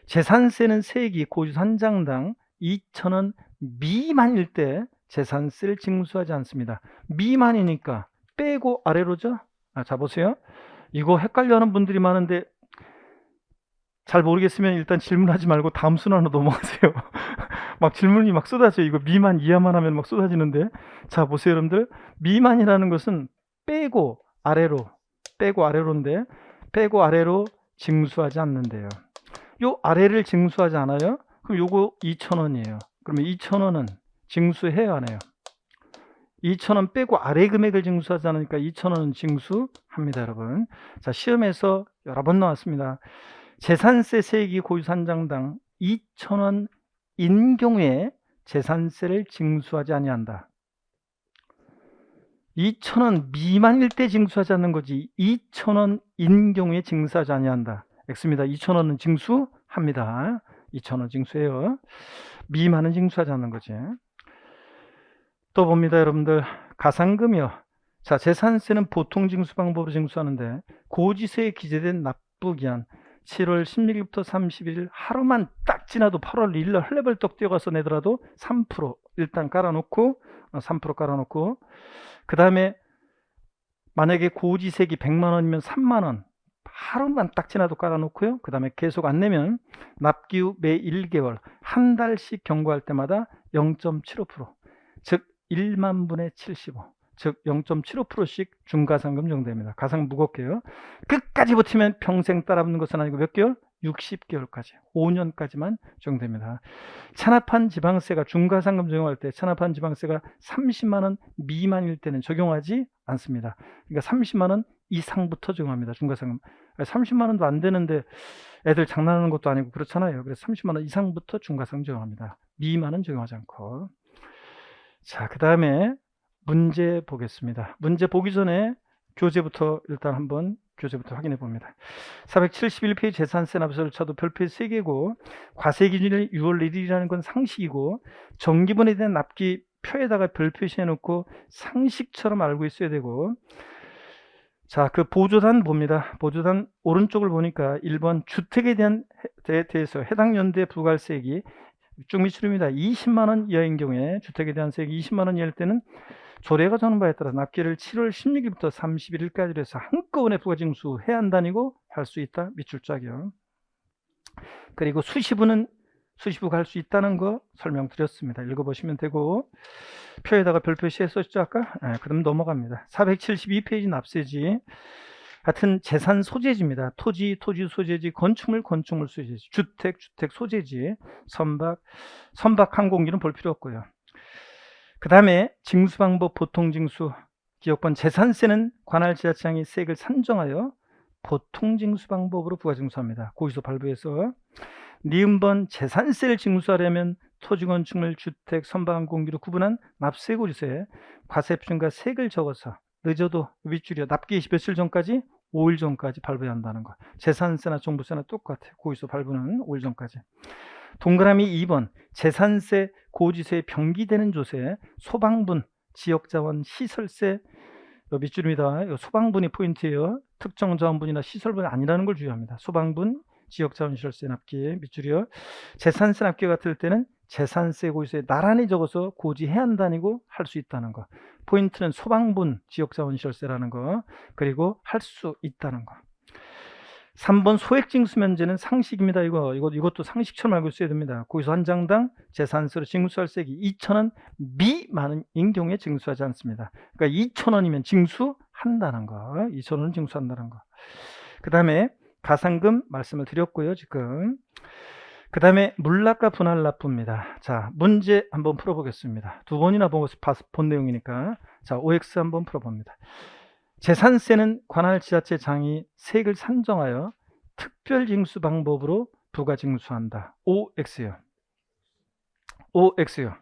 재산세는 세액이 고지서 한 장당 2,000원 미만일 때 재산세를 징수하지 않습니다. 미만이니까 빼고 아래로죠. 자 보세요. 이거 헷갈려하는 분들이 많은데 잘 모르겠으면 일단 질문하지 말고 다음 순환으로 넘어가세요. 막 질문이 막 쏟아져요. 이거 미만 이하만 하면 막 쏟아지는데. 자 보세요 여러분들. 미만이라는 것은 빼고 아래로인데 빼고 아래로 징수하지 않는데요. 요 아래를 징수하지 않아요? 그럼 요거 2,000원이에요. 그러면 2,000원은 징수해야 하네요. 2,000원 빼고 아래 금액을 징수하지 않으니까 2,000원은 징수합니다, 여러분. 자, 시험에서 여러 번 나왔습니다. 재산세 세액이 고지서 한 장당 2,000원인 경우에 재산세를 징수하지 아니한다. 2,000원 미만일 때 징수하지 않는 거지 2,000원인 경우에 징수하지 아니한다. X입니다. 2,000원은 징수합니다. 2,000원 징수해요. 미만은 징수하지 않는 거지. 또 봅니다, 여러분들. 가상금이요. 자, 재산세는 보통 징수 방법으로 징수하는데 고지서에 기재된 납부기한 7월 16일부터 31일 하루만 딱 지나도 8월 1일 헐레벌떡 뛰어가서 내더라도 3% 일단 깔아놓고 3% 깔아놓고 그 다음에 만약에 고지세액이 100만 원이면 3만 원 하루만 딱 지나도 깔아놓고요. 그 다음에 계속 안 내면 납기 후 매 1개월 한 달씩 경고할 때마다 0.75% 즉 1만 분의 75 즉 0.75%씩 중가상금 정도입니다. 가상 무겁게요. 끝까지 버티면 평생 따라붙는 것은 아니고 몇 개월? 60개월까지 5년까지만 적용됩니다. 찬합한 지방세가 중가상금 적용할 때 찬합한 지방세가 30만 원 미만일 때는 적용하지 않습니다. 그러니까 30만 원 이상부터 적용합니다. 중가상금 30만 원도 안 되는데 애들 장난하는 것도 아니고 그렇잖아요. 그래서 30만 원 이상부터 중가상금 적용합니다. 미만은 적용하지 않고. 자, 그 다음에 문제 보겠습니다. 문제 보기 전에 교재부터 일단 한번 교재부터 확인해 봅니다. 471페이지 재산세 납세를 쳐도 별표에 3개고 과세 기준일 6월 1일이라는 건 상식이고 정기분에 대한 납기 표에다가 별 표시해 놓고 상식처럼 알고 있어야 되고 자, 그 보조단 봅니다. 보조단 오른쪽을 보니까 1번 주택에 대해서 해당 연도에 부과세액이 쭉 미치릅니다. 20만 원 이하인 경우에 주택에 대한 세액이 20만 원 이하일 때는 조례가 정하는 바에 따라 납기를 7월 16일부터 31일까지 해서 한꺼번에 부가징수해야 한다니고 할 수 있다. 밑줄 짜기요. 그리고 수시부는 수시부가 할 수 있다는 거 설명드렸습니다. 읽어보시면 되고 표에다가 별표시에 썼죠 아까? 그럼 넘어갑니다. 472페이지 납세지 같은 재산 소재지입니다. 토지 소재지, 건축물 소재지, 주택 소재지, 선박 항공기는 볼 필요 없고요. 그 다음에 징수방법 보통징수 기억번 재산세는 관할 지자체장이 세액을 산정하여 보통징수방법으로 부가징수합니다. 고지서 발부해서 니은번 재산세를 징수하려면 토지 건축물 주택 선박 항공기로 구분한 납세 고지서에 과세표준과 세액을 적어서 늦어도 윗줄이요 납기 며칠 전까지 5일 전까지 발부해야 한다는 거. 재산세나 종부세나 똑같아요. 고지서 발부는 5일 전까지. 동그라미 2번 재산세 고지서에 병기되는 조세 소방분 지역자원 시설세 밑줄입니다. 소방분이 포인트예요. 특정 자원분이나 시설분이 아니라는 걸 주의합니다. 소방분 지역자원 시설세 납기 밑줄이요. 재산세 납기 같을 때는 재산세 고지서에 나란히 적어서 고지해야 한다니고 할 수 있다는 거. 포인트는 소방분 지역자원 시설세라는 거 그리고 할 수 있다는 거. 3번 소액징수 면제는 상식입니다. 이것도 상식처럼 알고 있어야 됩니다. 거기서 한 장당 재산세로 징수할 세액이 2,000원 미만인 경우에 징수하지 않습니다. 그러니까 2,000원이면 징수한다는 거. 2,000원은 징수한다는 거. 그 다음에 가산금 말씀을 드렸고요. 지금. 그 다음에 물납과 분할납부입니다. 자, 문제 한번 풀어보겠습니다. 두 번이나 본 내용이니까. 자, OX 한번 풀어봅니다. 재산세는 관할 지자체장이 세액을 산정하여 특별징수 방법으로 부가징수한다. OX요. OX요.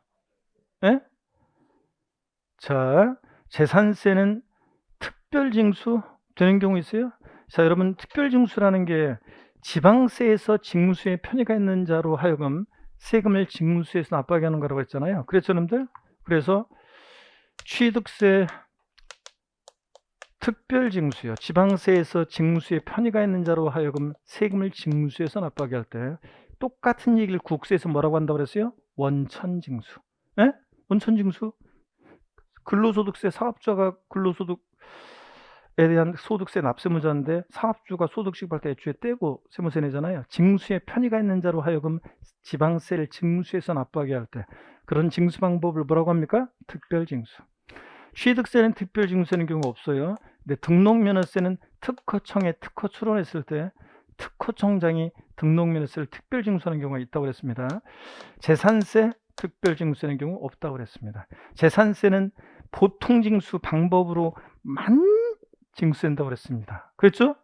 예? 자, 재산세는 특별징수 되는 경우 있어요? 자, 여러분, 특별징수라는 게 지방세에서 징수에 편의가 있는 자로 하여금 세금을 징수해서 납부하게 하는 거라고 했잖아요. 그랬죠, 여러분들? 그래서 취득세 특별징수요. 지방세에서 징수에 편의가 있는 자로 하여금 세금을 징수해서 납부하게 할 때 똑같은 얘기를 국세에서 뭐라고 한다고 그랬어요? 원천징수. 예? 원천징수? 근로소득세 사업자가 근로소득에 대한 소득세 납세무자인데 사업주가 소득 지급할 때 애초에 떼고 세무세 내잖아요. 징수에 편의가 있는 자로 하여금 지방세를 징수해서 납부하게 할 때 그런 징수 방법을 뭐라고 합니까? 특별징수. 취득세는 특별징수하는 경우가 없어요. 근데 등록면허세는 특허청에 특허 출원했을 때 특허청장이 등록면허세를 특별징수하는 경우가 있다고 그랬습니다. 재산세 특별징수하는 경우 없다고 그랬습니다. 재산세는 보통징수 방법으로만 징수한다고 그랬습니다. 그랬죠?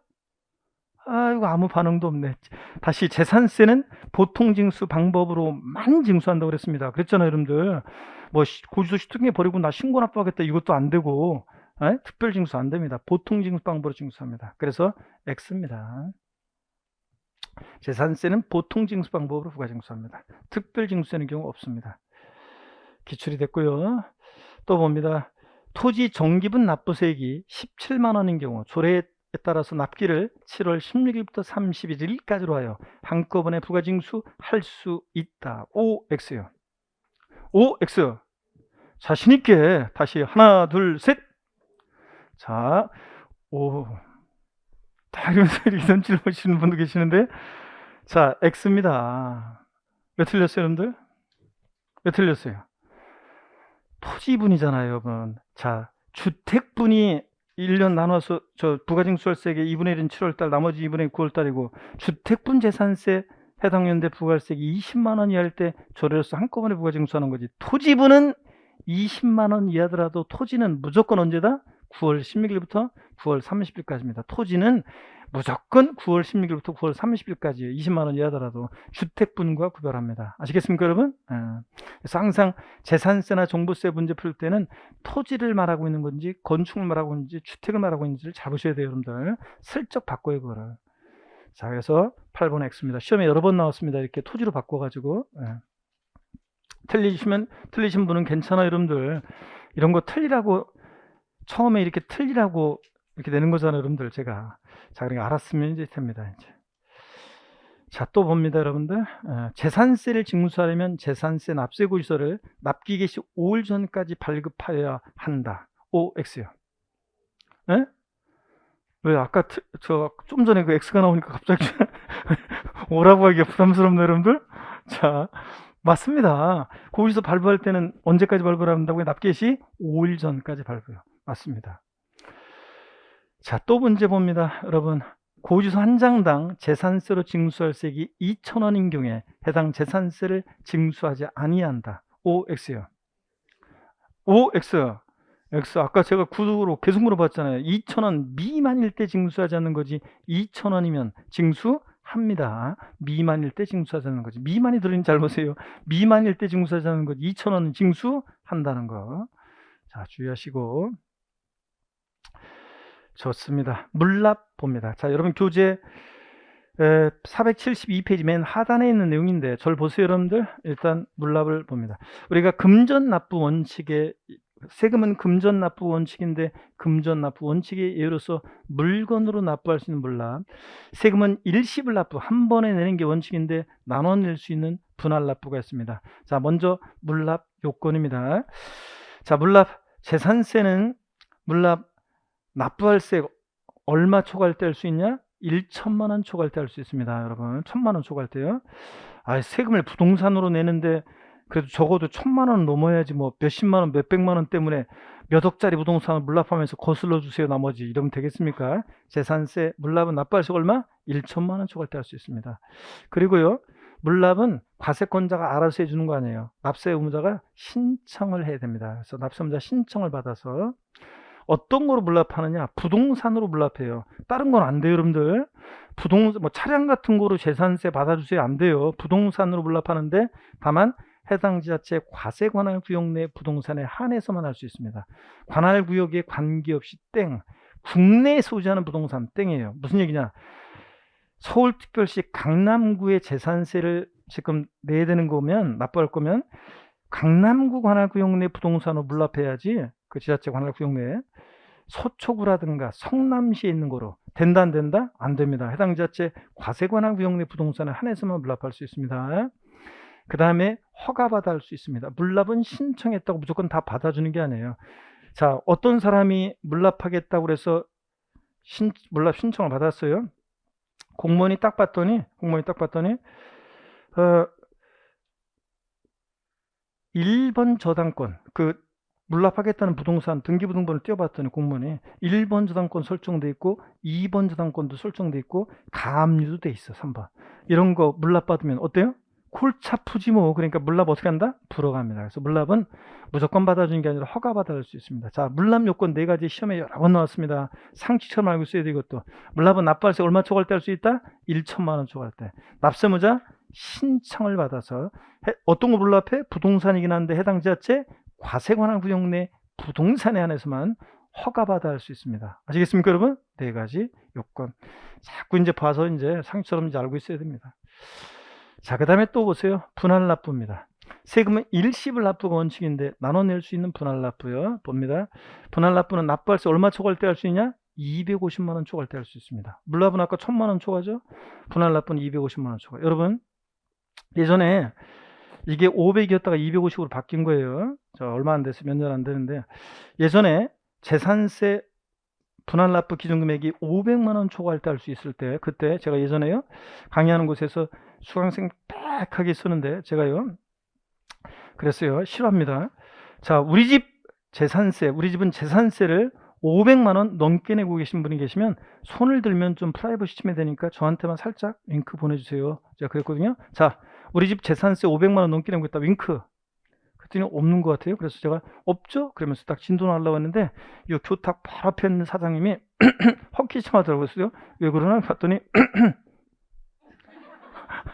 아이고, 아무 반응도 없네. 다시 재산세는 보통징수 방법으로만 징수한다고 그랬습니다. 그랬잖아요, 여러분들. 뭐 고지서 시특에 버리고 나 신고 납부하겠다 이것도 안 되고 특별징수 안 됩니다. 보통징수 방법으로 징수합니다. 그래서 X입니다. 재산세는 보통징수 방법으로 부가징수합니다. 특별징수하는 경우 없습니다. 기출이 됐고요. 또 봅니다. 토지 정기분 납부세액이 17만 원인 경우 조례에 따라서 납기를 7월 16일부터 31일까지로 하여 한꺼번에 부가징수할 수 있다. OX요. OX. 자신있게 다시 하나 둘 셋. 자, 오, 다 이러면서 이렇게 눈치를 보시는 분도 계시는데, 자, X입니다. 왜 틀렸어요, 여러분들? 왜 틀렸어요? 토지분이잖아요, 여러분. 자, 주택분이 1년 나눠서 부가징수월세액의 2분의 1은 7월달, 나머지 2분의 1 9월달이고 주택분 재산세 해당 연대 부가세액이 20만 원 이하일 때 조례로서 한꺼번에 부가징수하는 거지. 토지분은 20만 원 이하더라도 토지는 무조건 언제다? 9월 16일부터 9월 30일까지입니다. 토지는 무조건 9월 16일부터 9월 30일까지 20만 원 이하더라도 주택분과 구별합니다. 아시겠습니까, 여러분? 그래서 항상 재산세나 종부세 문제 풀 때는 토지를 말하고 있는 건지 건축을 말하고 있는지 주택을 말하고 있는지를 잘 보셔야 돼요, 여러분들. 슬쩍 바꿔요, 그거를. 자, 그래서 8번 X입니다. 시험에 여러 번 나왔습니다. 이렇게 토지로 바꿔가지고. 틀리신 분은 괜찮아요, 여러분들. 이런 거 틀리라고, 처음에 이렇게 틀리라고 이렇게 내는 거잖아요, 여러분들. 제가. 자, 그러니까 알았으면 이제 됩니다, 이제. 자, 또 봅니다, 여러분들. 재산세를 징수하려면 재산세 납세고지서를 납기 개시 5일 전까지 발급하여야 한다. OX요. 예? 왜 아까 좀 전에 그 X가 나오니까 갑자기 오라고 하기가 부담스럽네요, 여러분들. 자, 맞습니다. 고지서 발부할 때는 언제까지 발부를 한다고요? 납기시 5일 전까지 발부요. 맞습니다. 자, 또 문제 봅니다, 여러분. 고지서 한 장당 재산세로 징수할 세액이 2,000원인 경우에 해당 재산세를 징수하지 아니한다. OX요. OX. X. 아까 제가 구두로 계속 물어봤잖아요. 2,000원 미만일 때 징수하지 않는 거지. 2,000원이면 징수합니다. 미만일 때 징수하지 않는 거지. 미만이 들으니 잘 보세요. 미만일 때 징수하지 않는 거지. 2,000원은 징수한다는 거. 자, 주의하시고. 좋습니다. 물납 봅니다. 자, 여러분 교재 472페이지 맨 하단에 있는 내용인데 저를 보세요, 여러분들. 일단 물납을 봅니다. 우리가 금전납부 원칙에 세금은 금전납부 원칙인데 금전납부 원칙의 예로서 물건으로 납부할 수 있는 물납, 세금은 일시불 납부 한 번에 내는 게 원칙인데 나눠 낼 수 있는 분할 납부가 있습니다. 자, 먼저 물납 요건입니다. 자, 물납 재산세는 물납 납부할 세액 얼마 초과할 때 할 수 있냐? 1천만 원 초과할 때 할 수 있습니다. 여러분, 1천만 원 초과할 때요. 세금을 부동산으로 내는데 그래도 적어도 1천만 원 넘어야지 뭐 몇십만 원, 몇백만 원 때문에 몇 억짜리 부동산을 물납하면서 거슬러 주세요 나머지 이러면 되겠습니까? 재산세 물납은 납부할 수 얼마? 1천만 원 초과할 때 할 수 있습니다. 그리고요, 물납은 과세권자가 알아서 해주는 거 아니에요. 납세 의무자가 신청을 해야 됩니다. 그래서 납세 의무자 신청을 받아서 어떤 거로 물납하느냐? 부동산으로 물납해요. 다른 건 안 돼요, 여러분들. 뭐 차량 같은 거로 재산세 받아주세요, 안 돼요. 부동산으로 물납하는데 다만 해당 지자체 과세 관할 구역 내 부동산에 한해서만 할 수 있습니다. 관할 구역에 관계없이 땡. 국내에 소지하는 부동산 땡이에요. 무슨 얘기냐? 서울특별시 강남구의 재산세를 지금 내야 되는 거면, 납부할 거면 강남구 관할 구역 내 부동산으로 물납해야지. 그 지자체 관할 구역 내에 서초구라든가 성남시에 있는 거로 된다 안 된다? 안 됩니다. 해당 지자체 과세 관할 구역 내 부동산에 한해서만 물납할 수 있습니다. 그 다음에 허가받아 할 수 있습니다. 물납은 신청했다고 무조건 다 받아주는 게 아니에요. 자, 어떤 사람이 물납하겠다고 그래서 물납 신청을 받았어요. 공무원이 딱 봤더니 1번 저당권, 그 물납하겠다는 부동산 등기부등본을 띄워봤더니 공무원이 1번 저당권 설정돼 있고 2번 저당권도 설정돼 있고 가압류도 돼 있어. 3번 이런 거 물납받으면 어때요? 골치 아프지 뭐. 그러니까 물납 어떻게 한다? 불어갑니다. 그래서 물납은 무조건 받아주는 게 아니라 허가받아줄 수 있습니다. 자, 물납 요건 4가지 시험에 여러 번 나왔습니다. 상식처럼 알고 있어야 돼. 이것도 물납은 납부할세 얼마 초과할 때 할 수 있다? 1천만 원 초과할 때. 납세무자 신청을 받아서 어떤 거 물납해? 부동산이긴 한데 해당 지자체 과세 관할 구역 내 부동산에 한해서만 허가받아 할 수 있습니다. 아시겠습니까, 여러분? 4가지 요건. 자꾸 이제 봐서 이제 상식처럼 이제 알고 있어야 됩니다. 자, 그 다음에 또 보세요. 분할 납부입니다. 세금은 일시불 납부가 원칙인데 나눠낼 수 있는 분할 납부요. 봅니다. 분할 납부는 납부할세 얼마 초과할 때 할 수 있냐? 250만 원 초과할 때 할 수 있습니다. 물납은 아까 1,000만 원 초과죠? 분할 납부는 250만 원 초과. 여러분, 예전에 이게 500이었다가 250으로 바뀐 거예요. 얼마 안 돼서 몇 년 안 되는데, 예전에 재산세 분할 납부 기준 금액이 500만 원 초과할 때 할 수 있을 때, 그때 제가 예전에요, 강의하는 곳에서 수강생 빽하게 쓰는데 제가요 그랬어요. 싫어합니다. 자, 우리 집은 재산세를 500만 원 넘게 내고 계신 분이 계시면 손을 들면 좀 프라이버시 침해되니까 저한테만 살짝 윙크 보내주세요. 제가 그랬거든요. 자, 우리 집 재산세 500만 원 넘게 내고 있다. 윙크. 그랬더니 없는 것 같아요. 그래서 제가 없죠? 그러면서 딱 진도 하려고 했는데 이 교탁 바로 앞에 있는 사장님이 헛기침 하더라고요. 그래서 왜 그러나 봤더니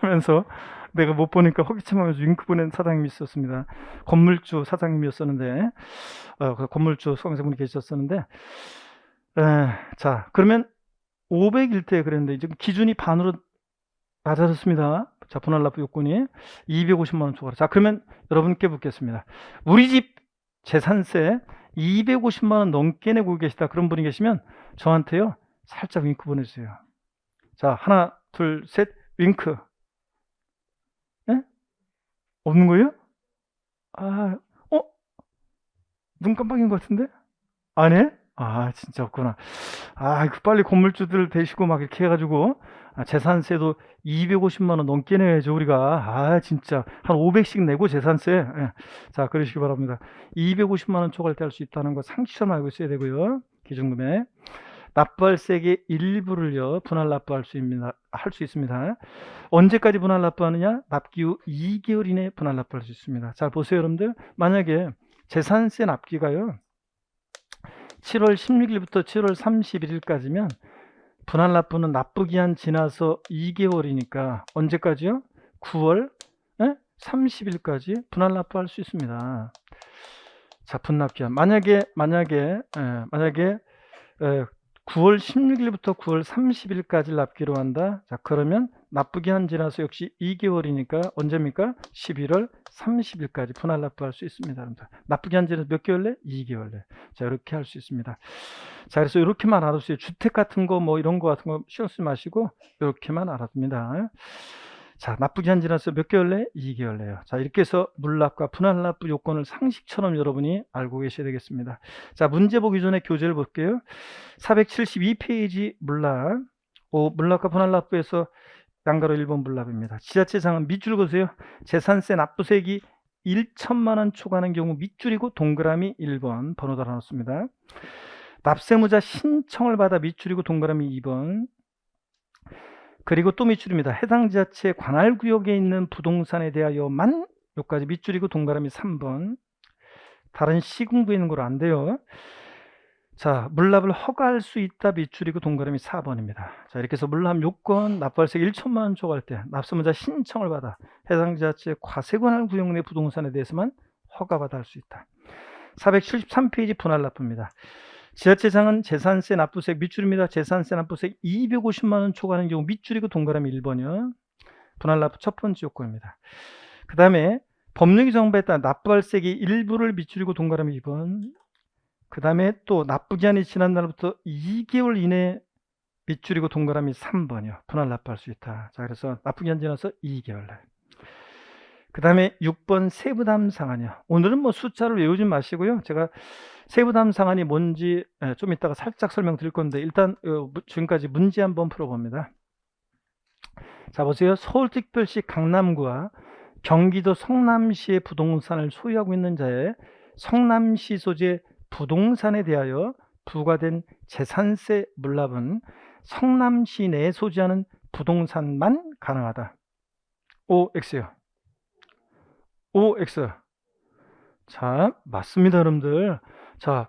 하면서 내가 못 보니까 헛기침하면서 윙크 보낸 사장님이 있었습니다. 건물주 사장님이었었는데 그 건물주 수강생분이 계셨었는데 자, 그러면 500일 때 그랬는데 지금 기준이 반으로 낮아졌습니다. 자, 분할 납부 요건이 250만 원 초과로. 자, 그러면 여러분께 묻겠습니다. 우리 집 재산세 250만 원 넘게 내고 계시다. 그런 분이 계시면 저한테요 살짝 윙크 보내주세요. 자, 하나, 둘, 셋, 윙크. 네? 없는 거예요? 눈 깜빡인 것 같은데? 안 해? 진짜 없구나. 빨리 건물주들 대시고 막 이렇게 해가지고 재산세도 250만 원 넘게 내야죠, 우리가. 진짜 한 500씩 내고 재산세. 예. 자, 그러시기 바랍니다. 250만 원 초과할 때 할 수 있다는 거 상식처럼 알고 있어야 되고요. 기준금액. 납부할세액의 일부를요 분할 납부할 수 있습니다. 언제까지 분할 납부하느냐? 납기 후 2개월 이내에 분할 납부할 수 있습니다. 자, 보세요, 여러분들. 만약에 재산세 납기가요 7월 16일부터 7월 31일까지면 분할 납부는 납부기한 지나서 2개월이니까 언제까지요? 9월 30일까지 분할 납부할 수 있습니다. 자, 분납기한 만약에 9월 16일부터 9월 30일까지 납기로 한다. 자, 그러면 납부기한 지나서 역시 2개월이니까 언제입니까? 11월 30일까지 분할 납부할 수 있습니다. 납부기한 지나서 몇 개월 내? 2개월 내. 자, 이렇게 할 수 있습니다. 자, 그래서 이렇게만 알아두세요. 주택 같은 거 뭐 이런 거 같은 거 신경 쓰지 마시고 이렇게만 알아둡니다. 자, 납부기한 지나서 몇 개월 내? 2개월 내요. 자, 이렇게 해서 물납과 분할 납부 요건을 상식처럼 여러분이 알고 계셔야 되겠습니다. 자, 문제 보기 전에 교재를 볼게요. 472페이지 물납 5. 물납과 분할납부에서 양가로 1번 물납입니다. 지자체장은 밑줄 보세요. 재산세 납부세액이 1천만 원 초과하는 경우 밑줄이고 동그라미 1번 번호 달아놓습니다. 납세무자 신청을 받아 밑줄이고 동그라미 2번. 그리고 또 밑줄입니다. 해당 지자체 관할구역에 있는 부동산에 대하여만 여기까지 밑줄이고 동그라미 3번. 다른 시군구에 있는 거로 안 돼요. 자, 물납을 허가할 수 있다 밑줄이고 동그라미 4번입니다. 자, 이렇게 해서 물납 요건 납부할세 1천만 원 초과할 때 납세무자 신청을 받아 해당 지자체 과세관할 구역 내 부동산에 대해서만 허가받아 할 수 있다. 473페이지 분할납부입니다. 지자체장은 재산세 납부세액 밑줄입니다. 재산세 납부세액 250만 원 초과하는 경우 밑줄이고 동그라미 1번이요. 분할납부 첫 번째 요건입니다. 그 다음에 법령이 정부에 따라 납부할세액의 일부를 밑줄이고 동그라미 2번. 그 다음에 또 납부기한이 지난 날부터 2개월 이내에 밑줄이고 동그라미 3번이요. 분할 납부할 수 있다. 자, 그래서 납부기한 지나서 2개월 날. 그 다음에 6번 세부담 상한이요. 오늘은 뭐 숫자를 외우지 마시고요. 제가 세부담 상한이 뭔지 좀 이따가 살짝 설명드릴 건데 일단 지금까지 문제 한번 풀어봅니다. 자, 보세요. 서울특별시 강남구와 경기도 성남시의 부동산을 소유하고 있는 자의 성남시 소재 부동산에 대하여 부과된 재산세 물납은 성남시 내에 소지하는 부동산만 가능하다. OX요. OX. 자, 맞습니다, 여러분들. 자,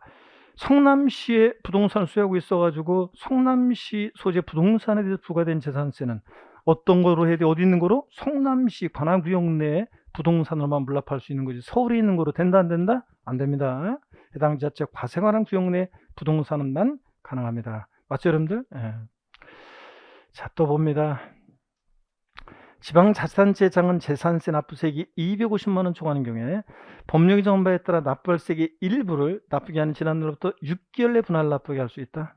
성남시에 부동산을 소유하고 있어가지고 성남시 소재 부동산에 대해서 부과된 재산세는 어떤 거로 해야 돼? 어디 있는 거로? 성남시 관할구역 내에 부동산으로만 물납할 수 있는 거지. 서울에 있는 거로 된다, 안 된다? 안 됩니다. 해당 지자체 과세관할 구역 내 부동산만 가능합니다. 맞죠, 여러분들? 예. 자, 또 봅니다. 지방자치단체장은 재산세 납부세액이 250만 원 초과하는 경우에 법령이 정한 바에 따라 납부할세액의 일부를 납부기한이 지난 날부터 6개월 내 분할 납부하게 할 수 있다.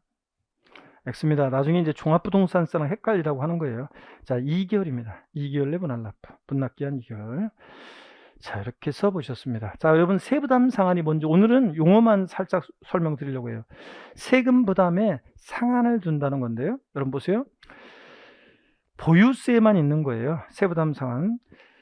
X입니다. 나중에 이제 종합부동산세랑 헷갈리라고 하는 거예요. 자, 2개월입니다. 2개월 내 분할 납부. 분납기한 2개월. 자, 이렇게 써보셨습니다. 자, 여러분 세부담 상한이 뭔지 오늘은 용어만 살짝 설명드리려고 해요. 세금 부담에 상한을 둔다는 건데요. 여러분 보세요. 보유세만 있는 거예요. 세부담 상한.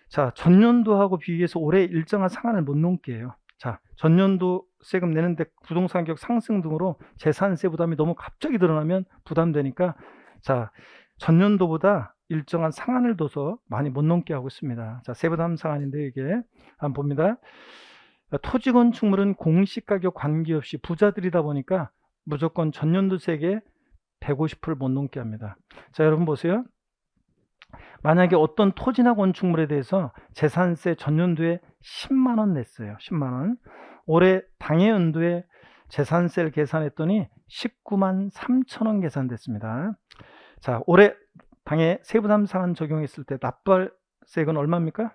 자, 전년도하고 비교해서 올해 일정한 상한을 못 넘게 해요. 자, 전년도 세금 내는데 부동산 가격 상승 등으로 재산세 부담이 너무 갑자기 드러나면 부담되니까 자, 전년도보다 일정한 상한을 둬서 많이 못 넘게 하고 있습니다. 자, 세부담 상한인데 이게 한번 봅니다. 토지 건축물은 공시가격 관계없이 부자들이다 보니까 무조건 전년도 세액에 150%를 못 넘게 합니다. 자, 여러분 보세요. 만약에 어떤 토지나 건축물에 대해서 재산세 전년도에 10만 원 냈어요. 10만 원. 올해 당해 연도에 재산세를 계산했더니 19만 3천 원 계산됐습니다. 자, 올해 당해 세부담 상한 적용했을 때 납부할 세액은 얼마입니까?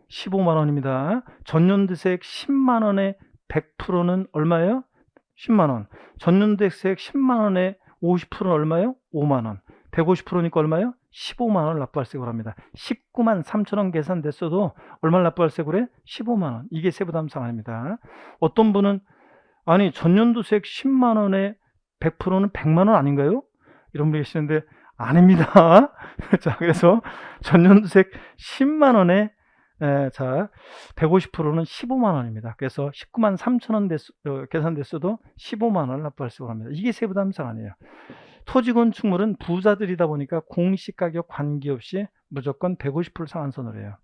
15만 원입니다. 전년도 세액 10만 원의 100%는 얼마예요? 10만 원. 전년도 세액 10만 원의 50%는 얼마예요? 5만 원. 150%니까 얼마예요? 15만 원을 납부할세액을 합니다. 19만 3천 원 계산됐어도 얼마를 납부할세액을 해? 15만 원. 이게 세부담 상한입니다. 어떤 분은 아니 전년도 세액 10만 원에 100%는 100만 원 아닌가요? 이런 분이 계시는데 아닙니다. 자, 그래서 전년도 세액 10만 원에 자, 150%는 15만 원입니다. 그래서 19만 3천 원 계산됐어도 15만 원을 납부할세액을 합니다. 이게 세부담 상한이에요. 토지 건축물은 부자들이다 보니까 공시가격 관계없이 무조건 150% 상한선으로 해요.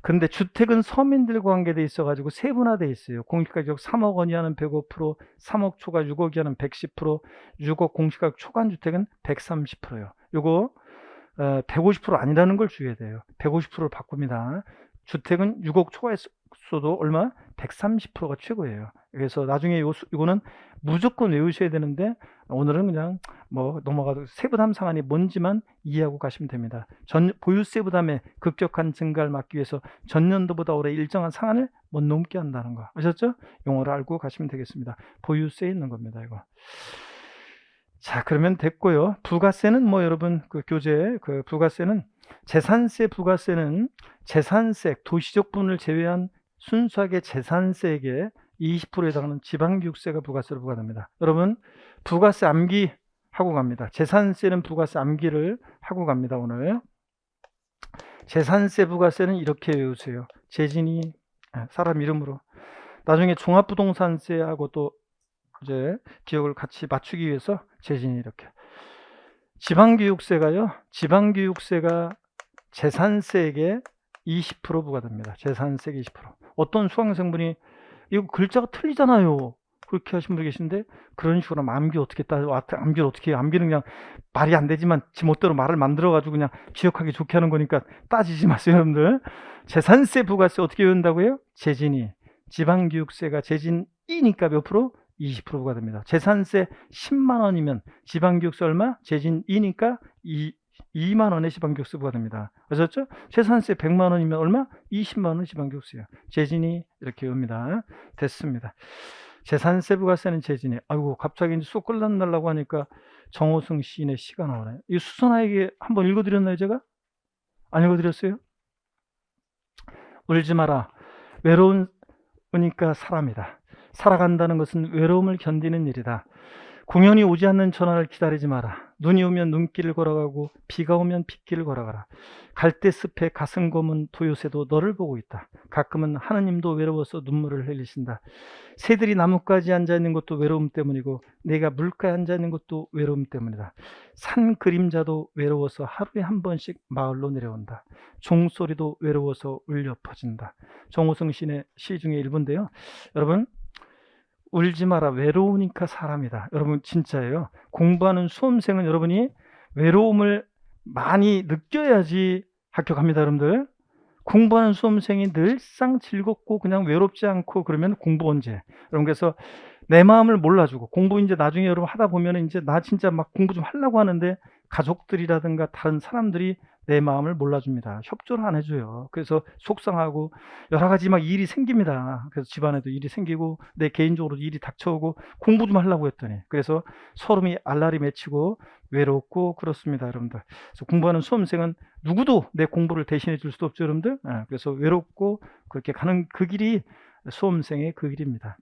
그런데 주택은 서민들과 관계돼 있어가지고 세분화돼 있어요. 공시가격 3억 원이 하는 105%, 3억 초과 6억이 하는 110%, 6억 공시가격 초과한 주택은 130%예요. 요거 150% 아니라는 걸 주의해야 돼요. 150%를 바꿉니다. 주택은 6억 초과했어도 얼마? 130%가 최고예요. 그래서 나중에 이거는 무조건 외우셔야 되는데 오늘은 그냥 뭐 넘어가도 세부담 상한이 뭔지만 이해하고 가시면 됩니다. 보유세 부담의 급격한 증가를 막기 위해서 전년도보다 올해 일정한 상한을 못 넘게 한다는 거 아셨죠? 용어를 알고 가시면 되겠습니다. 보유세에 있는 겁니다. 이거. 자, 그러면 됐고요. 부가세는 뭐 여러분 그 교재 그 부가세는 재산세 부가세는 재산세 도시적 분을 제외한 순수하게 재산세액의 20%에 해당하는 지방교육세가 부가세로 부과됩니다. 여러분 부가세 암기 하고 갑니다. 재산세는 부가세 암기를 하고 갑니다. 오늘 재산세 부가세는 이렇게 외우세요. 재진이 사람 이름으로. 나중에 종합부동산세하고 또 이제 기억을 같이 맞추기 위해서 재진이 이렇게. 지방교육세가요. 지방교육세가 재산세액의 20% 부과됩니다. 재산세액 20%. 어떤 수강생분이 이거 글자가 틀리잖아요. 그렇게 하신 분이 계신데 그런 식으로 하면 암기 어떻게 암기를 어떻게 해요? 암기는 그냥 말이 안 되지만 지멋대로 말을 만들어가지고 그냥 기억하기 좋게 하는 거니까 따지지 마세요, 여러분들. 재산세 부가세 어떻게 외운다고요? 재진이. 지방교육세가 재진이니까 몇 프로? 20% 부과됩니다. 재산세 10만 원이면 지방교육세 얼마? 재진2니까 2만 원의 지방교육세 부과됩니다. 아셨죠? 재산세 100만 원이면 얼마? 20만 원 지방교육세요. 재진이 이렇게 옵니다. 됐습니다. 재산세 부가세는 재진이. 아이고 갑자기 이제 쑥 끌어달라고 하니까 정호승 시인의 시가 나오네요. 이 수선아에게 한번 읽어드렸나요 제가? 안 읽어드렸어요? 울지 마라. 외로우니까 사람이다. 살아간다는 것은 외로움을 견디는 일이다. 공연이 오지 않는 전화를 기다리지 마라. 눈이 오면 눈길을 걸어가고 비가 오면 빗길을 걸어가라. 갈대숲에 가슴 검은 도요새도 너를 보고 있다. 가끔은 하느님도 외로워서 눈물을 흘리신다. 새들이 나뭇가지에 앉아있는 것도 외로움 때문이고 내가 물가에 앉아있는 것도 외로움 때문이다. 산 그림자도 외로워서 하루에 한 번씩 마을로 내려온다. 종소리도 외로워서 울려 퍼진다. 정호승 시인의 시 중에 일부인데요. 여러분 울지 마라. 외로우니까 사람이다. 여러분 진짜예요. 공부하는 수험생은 여러분이 외로움을 많이 느껴야지 합격합니다. 여러분들 공부하는 수험생이 늘상 즐겁고 그냥 외롭지 않고 그러면 공부 언제? 여러분 그래서 내 마음을 몰라주고 공부 이제 나중에 여러분 하다 보면 이제 나 진짜 막 공부 좀 하려고 하는데 가족들이라든가 다른 사람들이 내 마음을 몰라줍니다. 협조를 안 해줘요. 그래서 속상하고 여러 가지 막 일이 생깁니다. 그래서 집안에도 일이 생기고 내 개인적으로도 일이 닥쳐오고 공부 좀 하려고 했더니 그래서 서름이 알랄이 맺히고 외롭고 그렇습니다. 여러분들. 그래서 공부하는 수험생은 누구도 내 공부를 대신해 줄 수도 없죠. 여러분들. 그래서 외롭고 그렇게 가는 그 길이 수험생의 그 길입니다.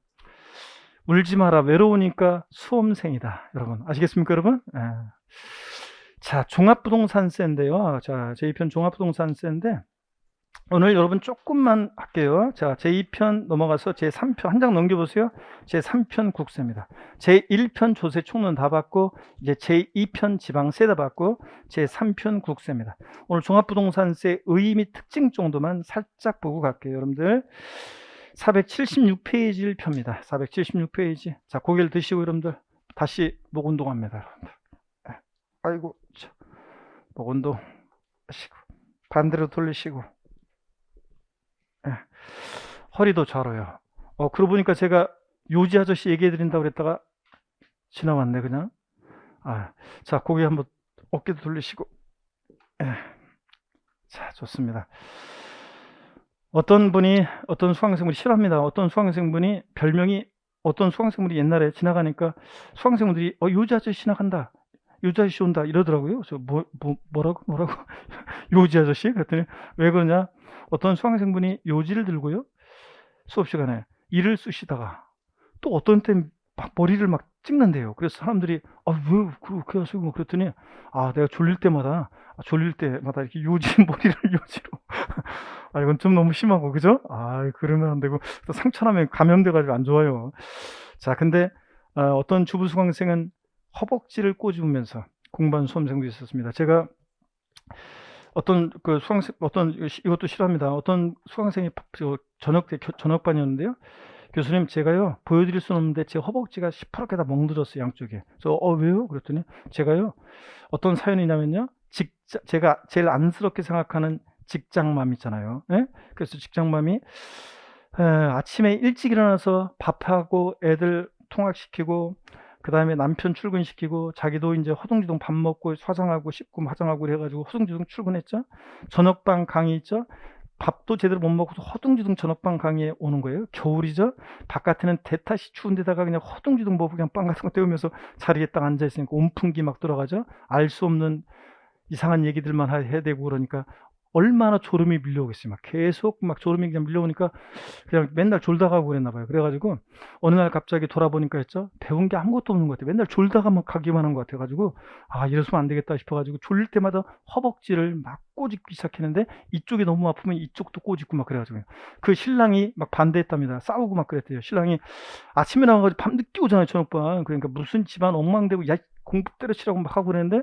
울지 마라. 외로우니까 수험생이다. 여러분 아시겠습니까 여러분? 자, 종합부동산세인데요. 자, 제2편 종합부동산세인데 오늘 여러분 조금만 할게요. 자, 제2편 넘어가서 제3편 한 장 넘겨보세요. 제3편 국세입니다. 제1편 조세 총론 다 받고 이제 제2편 지방세 다 받고 제3편 국세입니다. 오늘 종합부동산세 의의 및 특징 정도만 살짝 보고 갈게요. 여러분들 476페이지를 펴니다. 476페이지. 자, 고개를 드시고 여러분들 다시 목 운동합니다. 여러분들. 아이고, 목 운동 하시고 반대로 돌리시고 허리도 좌로요. 그러고 보니까 제가 요지 아저씨 얘기해 드린다고 그랬다가 지나왔네 그냥. 자, 고개 한번 어깨도 돌리시고. 자, 좋습니다. 어떤 수강생분이 싫어합니다. 어떤 수강생분이 별명이 어떤 수강생분이 옛날에 지나가니까 수강생분들이 요지 아저씨 지나간다. 요지 아저씨 온다 이러더라고요. 그래서 뭐라고 요지 아저씨? 그랬더니 왜 그러냐? 어떤 수강생분이 요지를 들고요 수업 시간에 일을 쓰시다가 또 어떤 때 막 머리를 막 찍는데요. 그래서 사람들이 왜 그렇게 하시고 그랬더니 내가 졸릴 때마다 이렇게 머리를 요지로 이건 좀 너무 심하고 그죠? 그러면 안 되고 또 상처나면 감염돼가지고 안 좋아요. 자, 근데 어떤 주부 수강생은 허벅지를 꼬집으면서 공부한 수험생도 있었습니다. 제가 이것도 싫어합니다. 어떤 수강생이 저녁반이었는데요. 교수님, 제가요 보여드릴 수는 없는데 제 허벅지가 시퍼렇게 다 멍들었어요, 양쪽에. 그래서 왜요? 그랬더니 제가요 어떤 사연이냐면요, 제가 제일 안쓰럽게 생각하는 직장맘 있잖아요. 그래서 직장맘이 아침에 일찍 일어나서 밥하고 애들 통학시키고 그 다음에 남편 출근시키고 자기도 이제 허둥지둥 밥 먹고 화장하고 씻고 화장하고 그래가지고 허둥지둥 출근했죠. 저녁반 강의 있죠. 밥도 제대로 못 먹고서 허둥지둥 저녁반 강의에 오는 거예요. 겨울이죠. 바깥에는 대타시 추운 데다가 그냥 허둥지둥 먹고 그냥 빵 같은 거 때우면서 자리에 딱 앉아있으니까 온풍기 막 들어가죠. 알 수 없는 이상한 얘기들만 해야 되고 그러니까 얼마나 졸음이 밀려오겠어요. 막 계속 막 졸음이 그냥 밀려오니까 그냥 맨날 졸다 가고 그랬나 봐요. 그래가지고 어느 날 갑자기 돌아보니까 했죠. 배운 게 아무것도 없는 것 같아요. 맨날 졸다가 가기만 한 것 같아가지고, 이러시면 안 되겠다 싶어가지고, 졸릴 때마다 허벅지를 막 꼬집기 시작했는데, 이쪽이 너무 아프면 이쪽도 꼬집고 막 그래가지고, 그 신랑이 막 반대했답니다. 싸우고 막 그랬대요. 신랑이 아침에 나와가지고 밤 늦게 오잖아요, 저녁반. 그러니까 무슨 집안 엉망되고, 야, 공부 때려치라고 막 하고 그랬는데,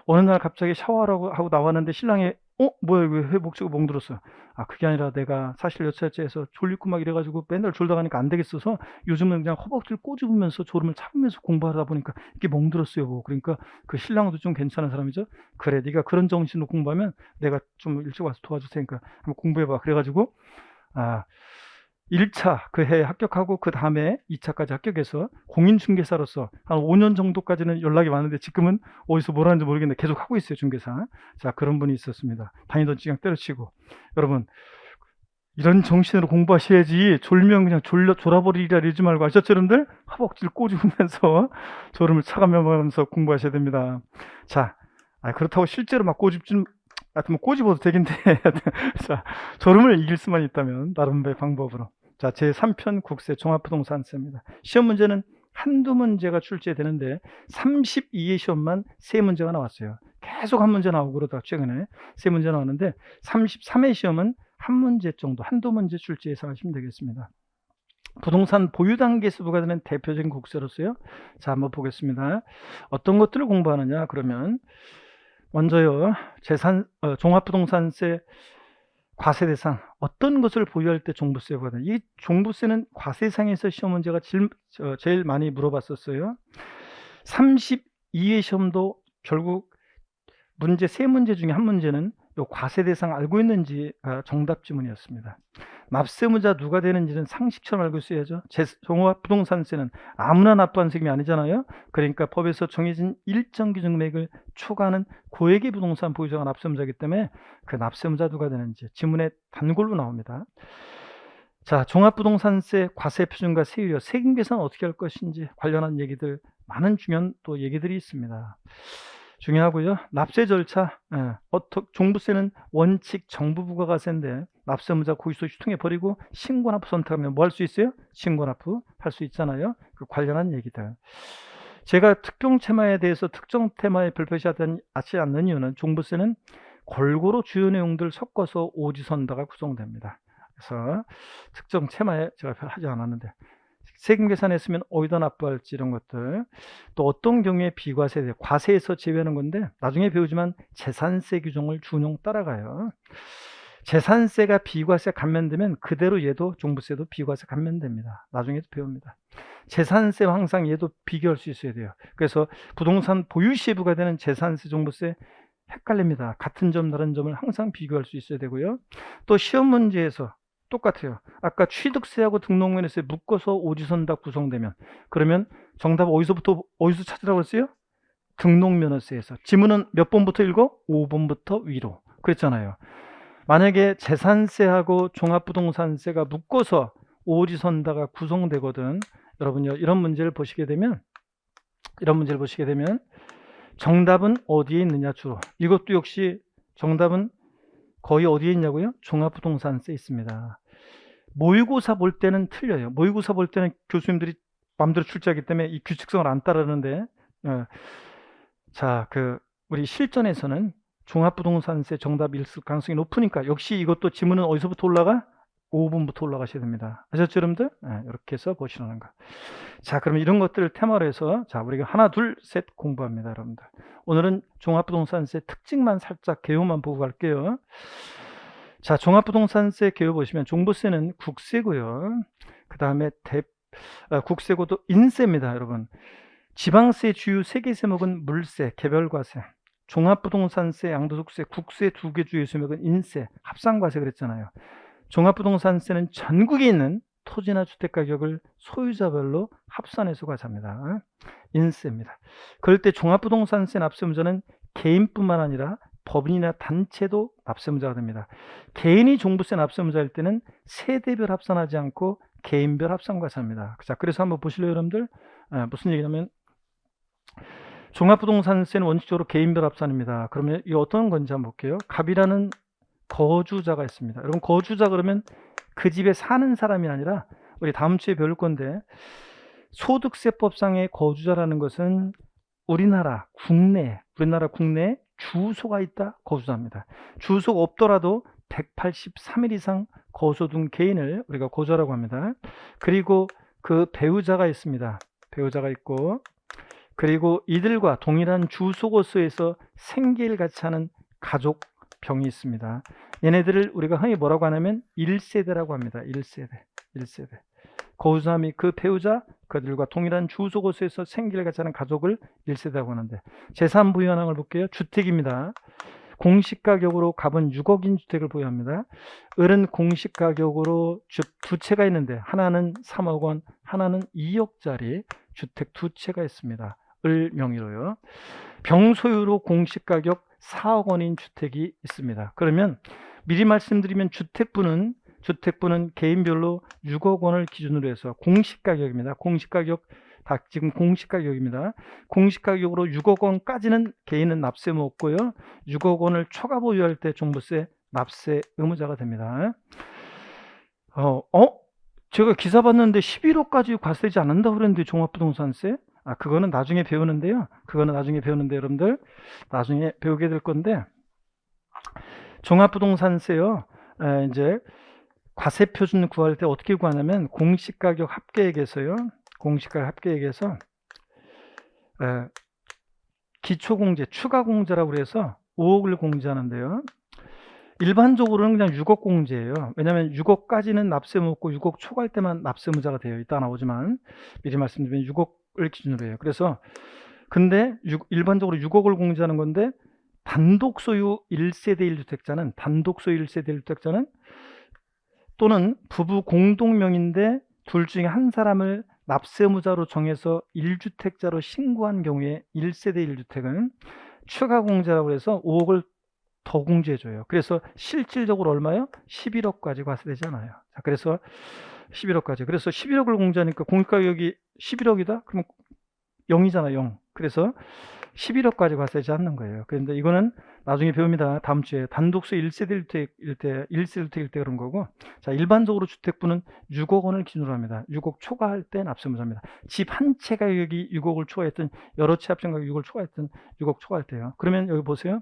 어느 날 갑자기 하고 나왔는데 신랑이 뭐야 왜 목소리가 멍들었어. 그게 아니라 내가 사실 여차저차해서 졸리고 막 이래가지고 맨날 졸다 가니까 안 되겠어서 요즘은 그냥 허벅지를 꼬집으면서 졸음을 참으면서 공부하다 보니까 이게 멍들었어요. 그러니까 그 신랑도 좀 괜찮은 사람이죠. 그래 네가 그런 정신으로 공부하면 내가 좀 일찍 와서 도와줄 테니까 한번 공부해봐. 그래가지고 1차 그 해에 합격하고 그 다음에 2차까지 합격해서 공인중개사로서 한 5년 정도까지는 연락이 왔는데 지금은 어디서 뭘 하는지 모르겠는데 계속 하고 있어요, 중개사. 자, 그런 분이 있었습니다. 다니던 직장 때려치고. 여러분, 이런 정신으로 공부하셔야지 졸면 그냥 졸아버리리라 이러지 말고 아셨죠, 여러분들? 허벅지를 꼬집으면서 졸음을 차가면서 공부하셔야 됩니다. 자, 그렇다고 실제로 막 꼬집지는 하여튼 뭐 꼬집어도 되긴데 자, 졸음을 이길 수만 있다면 나름의 방법으로. 자, 제3편 국세 종합부동산세입니다. 시험 문제는 한두 문제가 출제되는데 32의 시험만 3문제가 나왔어요. 계속 한 문제 나오고 그러다가 최근에 3문제 나왔는데 33의 시험은 한 문제 정도, 한두 문제 출제해서 하시면 되겠습니다. 부동산 보유 단계에서 부과되는 대표적인 국세로서요. 자, 한번 보겠습니다. 어떤 것들을 공부하느냐 그러면 먼저요, 종합부동산세 과세 대상, 어떤 것을 보유할 때 종부세가 부과되는, 이 종부세는 과세 대상에서 시험 문제가 제일 많이 물어봤었어요. 32의 시험도 결국 문제 3문제 중에 한 문제는 요 과세 대상 알고 있는지가 정답 지문이었습니다. 납세무자 누가 되는지는 상식처럼 알고 있어야죠. 종합부동산세는 아무나 납부한 세금이 아니잖아요. 그러니까 법에서 정해진 일정 기준 금액을 초과하는 고액의 부동산 보유자가 납세무자이기 때문에 그 납세무자 누가 되는지 지문에 단골로 나옵니다. 자, 종합부동산세 과세 표준과 세율이요. 세금 계산 어떻게 할 것인지 관련한 얘기들, 많은 중요한 또 얘기들이 있습니다. 중요하고요. 납세 절차, 종부세는 원칙 정부 부가가세인데 납세무자 고의소 유통해 버리고 신고납부 선택하면 뭐 할 수 있어요? 신고납부 할 수 있잖아요. 그 관련한 얘기들. 제가 특정 테마에 대해서 특정 테마에 별표시하지 않는 이유는 종부세는 골고루 주요 내용들 섞어서 오지선다가 구성됩니다. 그래서 특정 테마에 제가 하지 않았는데 세금 계산했으면 어디다 납부할지 이런 것들, 또 어떤 경우에 비과세, 과세에서 제외하는 건데 나중에 배우지만 재산세 규정을 준용 따라가요. 재산세가 비과세 감면되면 그대로 얘도 종부세도 비과세 감면됩니다. 나중에도 배웁니다. 재산세와 항상 얘도 비교할 수 있어야 돼요. 그래서 부동산 보유 시에 부과되는 재산세, 종부세 헷갈립니다. 같은 점 다른 점을 항상 비교할 수 있어야 되고요. 또 시험 문제에서 똑같아요. 아까 취득세하고 등록면허세 묶어서 오지선다 구성되면, 그러면 정답 어디서 찾으라고 했어요? 등록면허세에서. 지문은 몇 번부터 읽어? 5번부터 위로. 그랬잖아요. 만약에 재산세하고 종합부동산세가 묶어서 오지선다가 구성되거든. 여러분요, 이런 문제를 보시게 되면 정답은 어디에 있느냐 주로. 이것도 역시 정답은 거의 어디에 있냐고요? 종합부동산세에 있습니다. 모의고사 볼 때는 틀려요. 모의고사 볼 때는 교수님들이 마음대로 출제하기 때문에 이 규칙성을 안 따르는데, 자, 우리 실전에서는 종합부동산세 정답이 있을 가능성이 높으니까 역시 이것도 지문은 어디서부터 올라가? 5번부터 올라가셔야 됩니다. 아셨죠, 여러분들? 이렇게 해서 보시라는 거. 자, 그럼 이런 것들을 테마로 해서 자, 우리가 하나, 둘, 셋 공부합니다, 여러분들. 오늘은 종합부동산세 특징만 살짝 개요만 보고 갈게요. 자, 종합부동산세 개요 보시면 종부세는 국세고요. 그 다음에 국세고도 인세입니다, 여러분. 지방세 주요 3개 세목은 물세, 개별과세, 종합부동산세, 양도소득세, 국세 2개 주요 세목은 인세, 합산과세 그랬잖아요. 종합부동산세는 전국에 있는 토지나 주택가격을 소유자별로 합산해서 과세합니다. 인세입니다. 그럴 때 종합부동산세 납세무자는 개인뿐만 아니라 법인이나 단체도 납세무자가 됩니다. 개인이 종부세 납세무자일 때는 세대별 합산하지 않고 개인별 합산과세합니다. 자, 그래서 한번 보실래요, 여러분들? 무슨 얘기냐면 종합부동산세는 원칙적으로 개인별 합산입니다. 그러면 이 어떤 건지 한번 볼게요. 갑이라는 거주자가 있습니다. 여러분, 거주자 그러면 그 집에 사는 사람이 아니라 우리 다음 주에 배울 건데, 소득세법상의 거주자라는 것은 우리나라 국내에 주소가 있다, 거주자입니다. 주소가 없더라도 183일 이상 거소둔 개인을 우리가 거주자라고 합니다. 그리고 그 배우자가 있습니다. 배우자가 있고, 그리고 이들과 동일한 주소고소에서 생계를 같이 하는 가족병이 있습니다. 얘네들을 우리가 흔히 뭐라고 하냐면 1세대라고 합니다. 1세대. 거주자 및 그 배우자, 그들과 동일한 주소고소에서 생계를 같이 하는 가족을 1세대라고 하는데, 제3부유 현황을 볼게요. 주택입니다. 공시가격으로 값은 6억인 주택을 보유합니다. 을은 공시가격으로 두 채가 있는데, 하나는 3억 원, 하나는 2억짜리 주택 두 채가 있습니다. 을 명의로요. 병소유로 공시가격 4억 원인 주택이 있습니다. 그러면 미리 말씀드리면 주택부는 개인별로 6억 원을 기준으로 해서 공시가격입니다. 지금 공시가격입니다. 공시가격으로 6억 원까지는 개인은 납세무 없고요. 6억 원을 초과 보유할 때 종부세 납세 의무자가 됩니다. 제가 기사 봤는데 11억까지 과세되지 않는다고 그랬는데 종합부동산세? 그거는 나중에 배우는데요. 여러분들 나중에 배우게 될 건데, 종합부동산세요. 이제 과세 표준 구할 때 어떻게 구하냐면 공시가격 합계액에서요. 기초공제, 추가공제라고 그래서 5억을 공제하는데요. 일반적으로는 그냥 6억 공제예요. 왜냐하면 6억까지는 납세무 없고 6억 초과할 때만 납세무자가 돼요. 이따 나오지만 미리 말씀드리면 6억을 기준으로 해요. 그래서 근데 일반적으로 6억을 공제하는 건데, 단독 소유 1세대 1주택자는 또는 부부 공동명의인데 둘 중에 한 사람을 납세무자로 정해서 1주택자로 신고한 경우에 1세대 1주택은 추가 공제라고 해서 5억을 더 공제해줘요. 그래서 실질적으로 얼마요? 11억까지 과세되지 않아요. 자, 그래서 11억까지. 그래서 11억을 공제하니까 공시가격이 11억이다? 그러면 0이잖아, 0. 그래서 11억까지 과세되지 않는 거예요. 그런데 이거는 나중에 배웁니다. 다음 주에. 단독소 1세대 1주택 그런 거고. 자, 일반적으로 주택부는 6억 원을 기준으로 합니다. 6억 초과할 때 납세무자입니다. 집 한 채 가격이 6억을 초과했든, 여러 채 합친 가격이 6억을 초과했든, 6억 초과할 때요. 그러면 여기 보세요.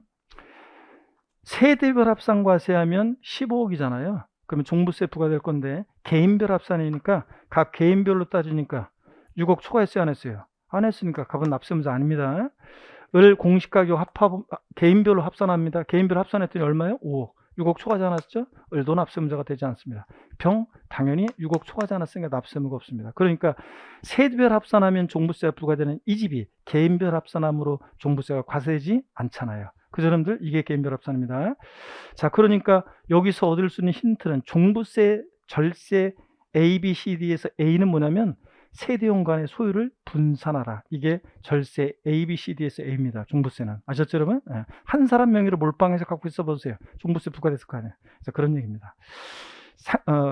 세대별 합산과세하면 15억이잖아요. 그러면 종부세 부과될 건데, 개인별 합산이니까 각 개인별로 따지니까 6억 초과했어요, 안 했어요? 안 했으니까 값은 납세무자 아닙니다. 을 공시가격 개인별로 합산합니다. 개인별로 합산했더니 얼마예요? 5억. 6억 초과하지 않았죠? 을도 납세무자가 되지 않습니다. 당연히 6억 초과하지 않았으니까 납세무가 없습니다. 그러니까 세대별 합산하면 종부세가 부과되는 이 집이 개인별 합산함으로 종부세가 과세되지 않잖아요. 그 여러분들, 이게 개인별 합산입니다. 자, 그러니까 여기서 얻을 수 있는 힌트는 종부세, 절세 A, B, C, D에서 A는 뭐냐면 세대원 간의 소유를 분산하라. 이게 절세 A, B, C, D에서 A입니다. 종부세는. 아셨죠, 여러분? 한 사람 명의로 몰빵해서 갖고 있어 보세요. 종부세 부과됐을 거 아니에요. 그래서 그런 얘기입니다.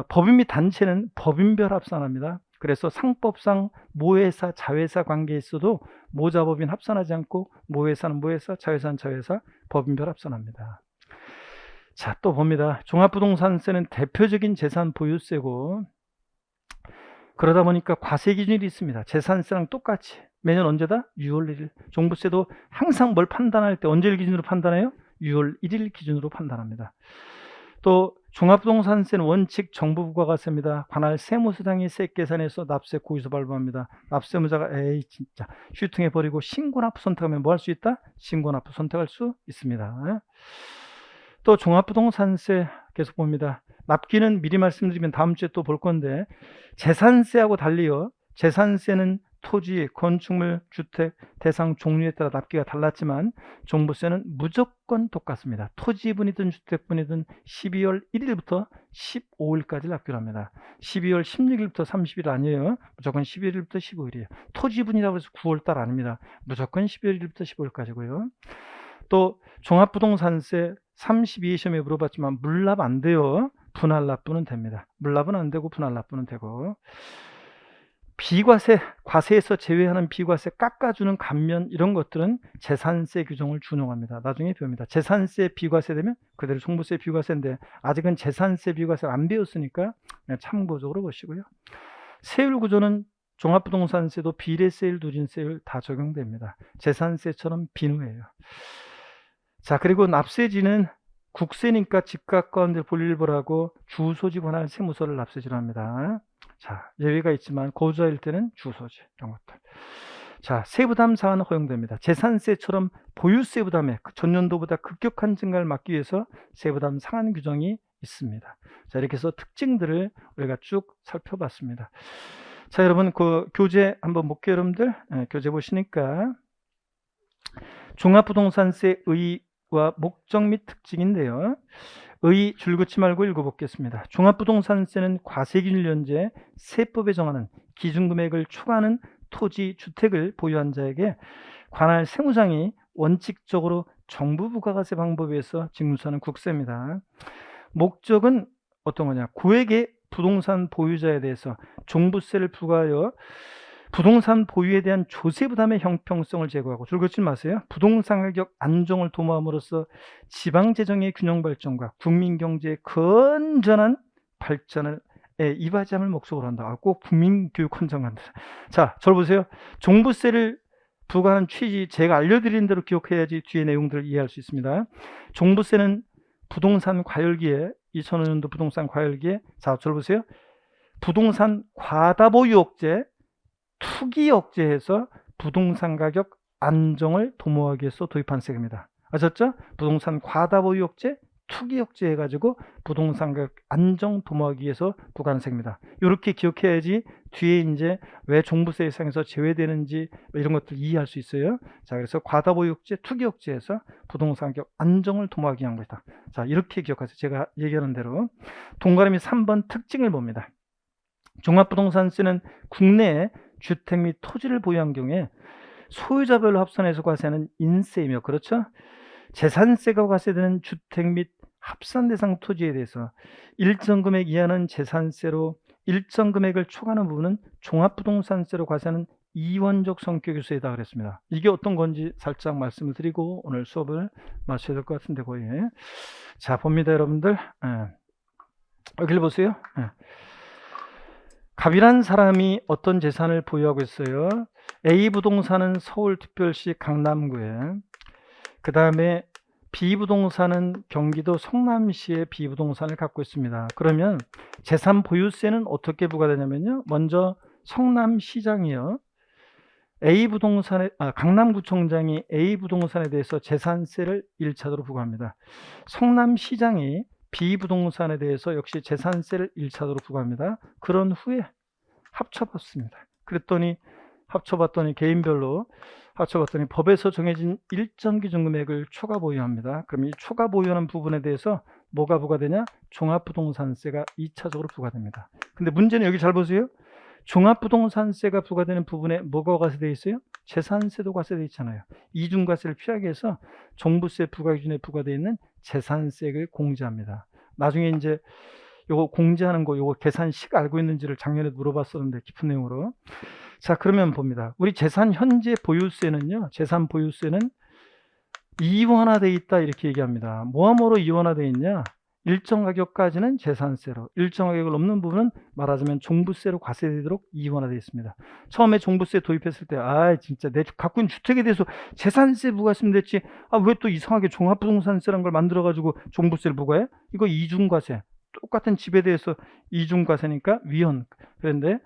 법인 및 단체는 법인별 합산합니다. 그래서 상법상 모회사, 자회사 관계에 있어도 모자법인 합산하지 않고 모회사는 모회사, 자회사는 자회사, 법인별 합산합니다. 자, 또 봅니다. 종합부동산세는 대표적인 재산 보유세고, 그러다 보니까 과세 기준이 있습니다. 재산세랑 똑같이 매년 언제다? 6월 1일. 종부세도 항상 뭘 판단할 때 언제를 기준으로 판단해요? 6월 1일 기준으로 판단합니다. 또 종합부동산세는 원칙 정부 부과과세입니다. 관할 세무서장이 세계산에서 납세 고의서 발부합니다. 납세무자가 진짜 휴통해버리고 신고납부 선택하면 뭐 할 수 있다? 신고납부 선택할 수 있습니다. 또 종합부동산세 계속 봅니다. 납기는 미리 말씀드리면 다음 주에 또 볼 건데, 재산세하고 달리요. 재산세는 토지, 건축물, 주택, 대상 종류에 따라 납기가 달랐지만 종부세는 무조건 똑같습니다. 토지분이든 주택분이든 12월 1일부터 15일까지 납기를 합니다. 12월 16일부터 30일 아니에요. 무조건 11일부터 15일이에요. 토지분이라고 해서 9월달 아닙니다. 무조건 11일부터 15일까지고요. 또 종합부동산세 32회 시험에 물어봤지만 물납 안 돼요. 분할 납부는 됩니다. 물납은 안 되고 분할 납부는 되고, 비과세, 과세에서 제외하는 비과세 깎아주는 감면 이런 것들은 재산세 규정을 준용합니다. 나중에 배웁니다. 재산세 비과세 되면 그대로 종부세 비과세인데 아직은 재산세 비과세를 안 배웠으니까 그냥 참고적으로 보시고요. 세율 구조는 종합부동산세도 비례세율, 누진세율 다 적용됩니다. 재산세처럼 비누예요. 자, 그리고 납세지는 국세니까 집값 가운데 볼일 보라고 주소지 관할 세무서를 납세지로 합니다. 자, 예외가 있지만 거주자일 때는 주소지 이런 것들. 자, 세부담 사항은 허용됩니다. 재산세처럼 보유세 부담에 전년도보다 급격한 증가를 막기 위해서 세부담 상한 규정이 있습니다. 자, 이렇게 해서 특징들을 우리가 쭉 살펴봤습니다. 자, 여러분 그 교재 한번 볼게요. 여러분들 교재 보시니까 종합부동산세 의의와 목적 및 특징인데요. 의의 줄긋지 말고 읽어보겠습니다. 종합부동산세는 과세기준을 연재 세법에 정하는 기준금액을 초과하는 토지, 주택을 보유한 자에게 관할 세무장이 원칙적으로 정부 부가가세 방법에 의해서 징수하는 국세입니다. 목적은 어떤 거냐? 고액의 부동산 보유자에 대해서 종부세를 부과하여 부동산 보유에 대한 조세 부담의 형평성을 제고하고, 줄긋지 마세요. 부동산 가격 안정을 도모함으로써 지방 재정의 균형 발전과 국민 경제의 건전한 발전을 이바지함을 목적으로 한다. 꼭 국민 교육 헌정한다. 자, 저를 보세요. 종부세를 부과하는 취지 제가 알려드린 대로 기억해야지 뒤에 내용들을 이해할 수 있습니다. 종부세는 부동산 과열기에 2005년도 부동산 과열기에, 자, 저를 보세요. 부동산 과다 보유 억제, 투기 억제해서 부동산 가격 안정을 도모하기 위해서 도입한 세금입니다. 아셨죠? 부동산 과다 보유 억제, 투기 억제 해가지고 부동산 가격 안정 도모하기 위해서 부과하는 세금입니다. 이렇게 기억해야지 뒤에 이제 왜 종부세 대상에서 제외되는지 이런 것들 이해할 수 있어요. 자, 그래서 과다 보유 억제, 투기 억제해서 부동산 가격 안정을 도모하기 위한 것이다. 자, 이렇게 기억하세요. 제가 얘기하는 대로. 동그라미 3번 특징을 봅니다. 종합부동산세는 국내에 주택 및 토지를 보유한 경우에 소유자별로 합산해서 과세하는 인세이며, 그렇죠? 재산세가 과세되는 주택 및 합산 대상 토지에 대해서 일정 금액 이하는 재산세로, 일정 금액을 초과하는 부분은 종합부동산세로 과세하는 이원적 성격의 수혜다 그랬습니다. 이게 어떤 건지 살짝 말씀을 드리고 오늘 수업을 마쳐야 될 것 같은데 거의. 자, 봅니다 여러분들. 여기를 보세요. 갑이란 사람이 어떤 재산을 보유하고 있어요. A 부동산은 서울특별시 강남구에, 그 다음에 B 부동산은 경기도 성남시에 B 부동산을 갖고 있습니다. 그러면 재산 보유세는 어떻게 부과되냐면요. 먼저 성남시장이요. 강남구청장이 A 부동산에 대해서 재산세를 1차적으로 부과합니다. 성남시장이 B 부동산에 대해서 역시 재산세를 1차적으로 부과합니다. 그런 후에 합쳐봤습니다. 그랬더니 합쳐봤더니 개인별로 합쳐봤더니 법에서 정해진 일정 기준 금액을 초과 보유합니다. 그럼 이 초과 보유하는 부분에 대해서 뭐가 부과되냐? 종합부동산세가 2차적으로 부과됩니다. 근데 문제는 여기 잘 보세요. 종합부동산세가 부과되는 부분에 뭐가 과세되어 있어요? 재산세도 과세되어 있잖아요. 이중과세를 피하기 위해서 종부세 부과기준에 부과되어 있는 재산세를 공제합니다. 나중에 이제 요거 공제하는 거, 요거 계산식 알고 있는지를 작년에 물어봤었는데 깊은 내용으로. 자, 그러면 봅니다. 우리 재산 현재 보유세는요, 재산 보유세는 이원화되어 있다 이렇게 얘기합니다. 뭐하뭐로 이원화되어 있냐? 일정 가격까지는 재산세로, 일정 가격을 넘는 부분은 말하자면 종부세로 과세되도록 이원화되어 있습니다. 처음에 종부세 도입했을 때 진짜 내 갖고 있는 주택에 대해서 재산세 부과했으면 됐지, 왜 또 이상하게 종합부동산세라는 걸 만들어 가지고 종부세를 부과해? 이거 이중과세, 똑같은 집에 대해서 이중과세니까 위헌. 그런데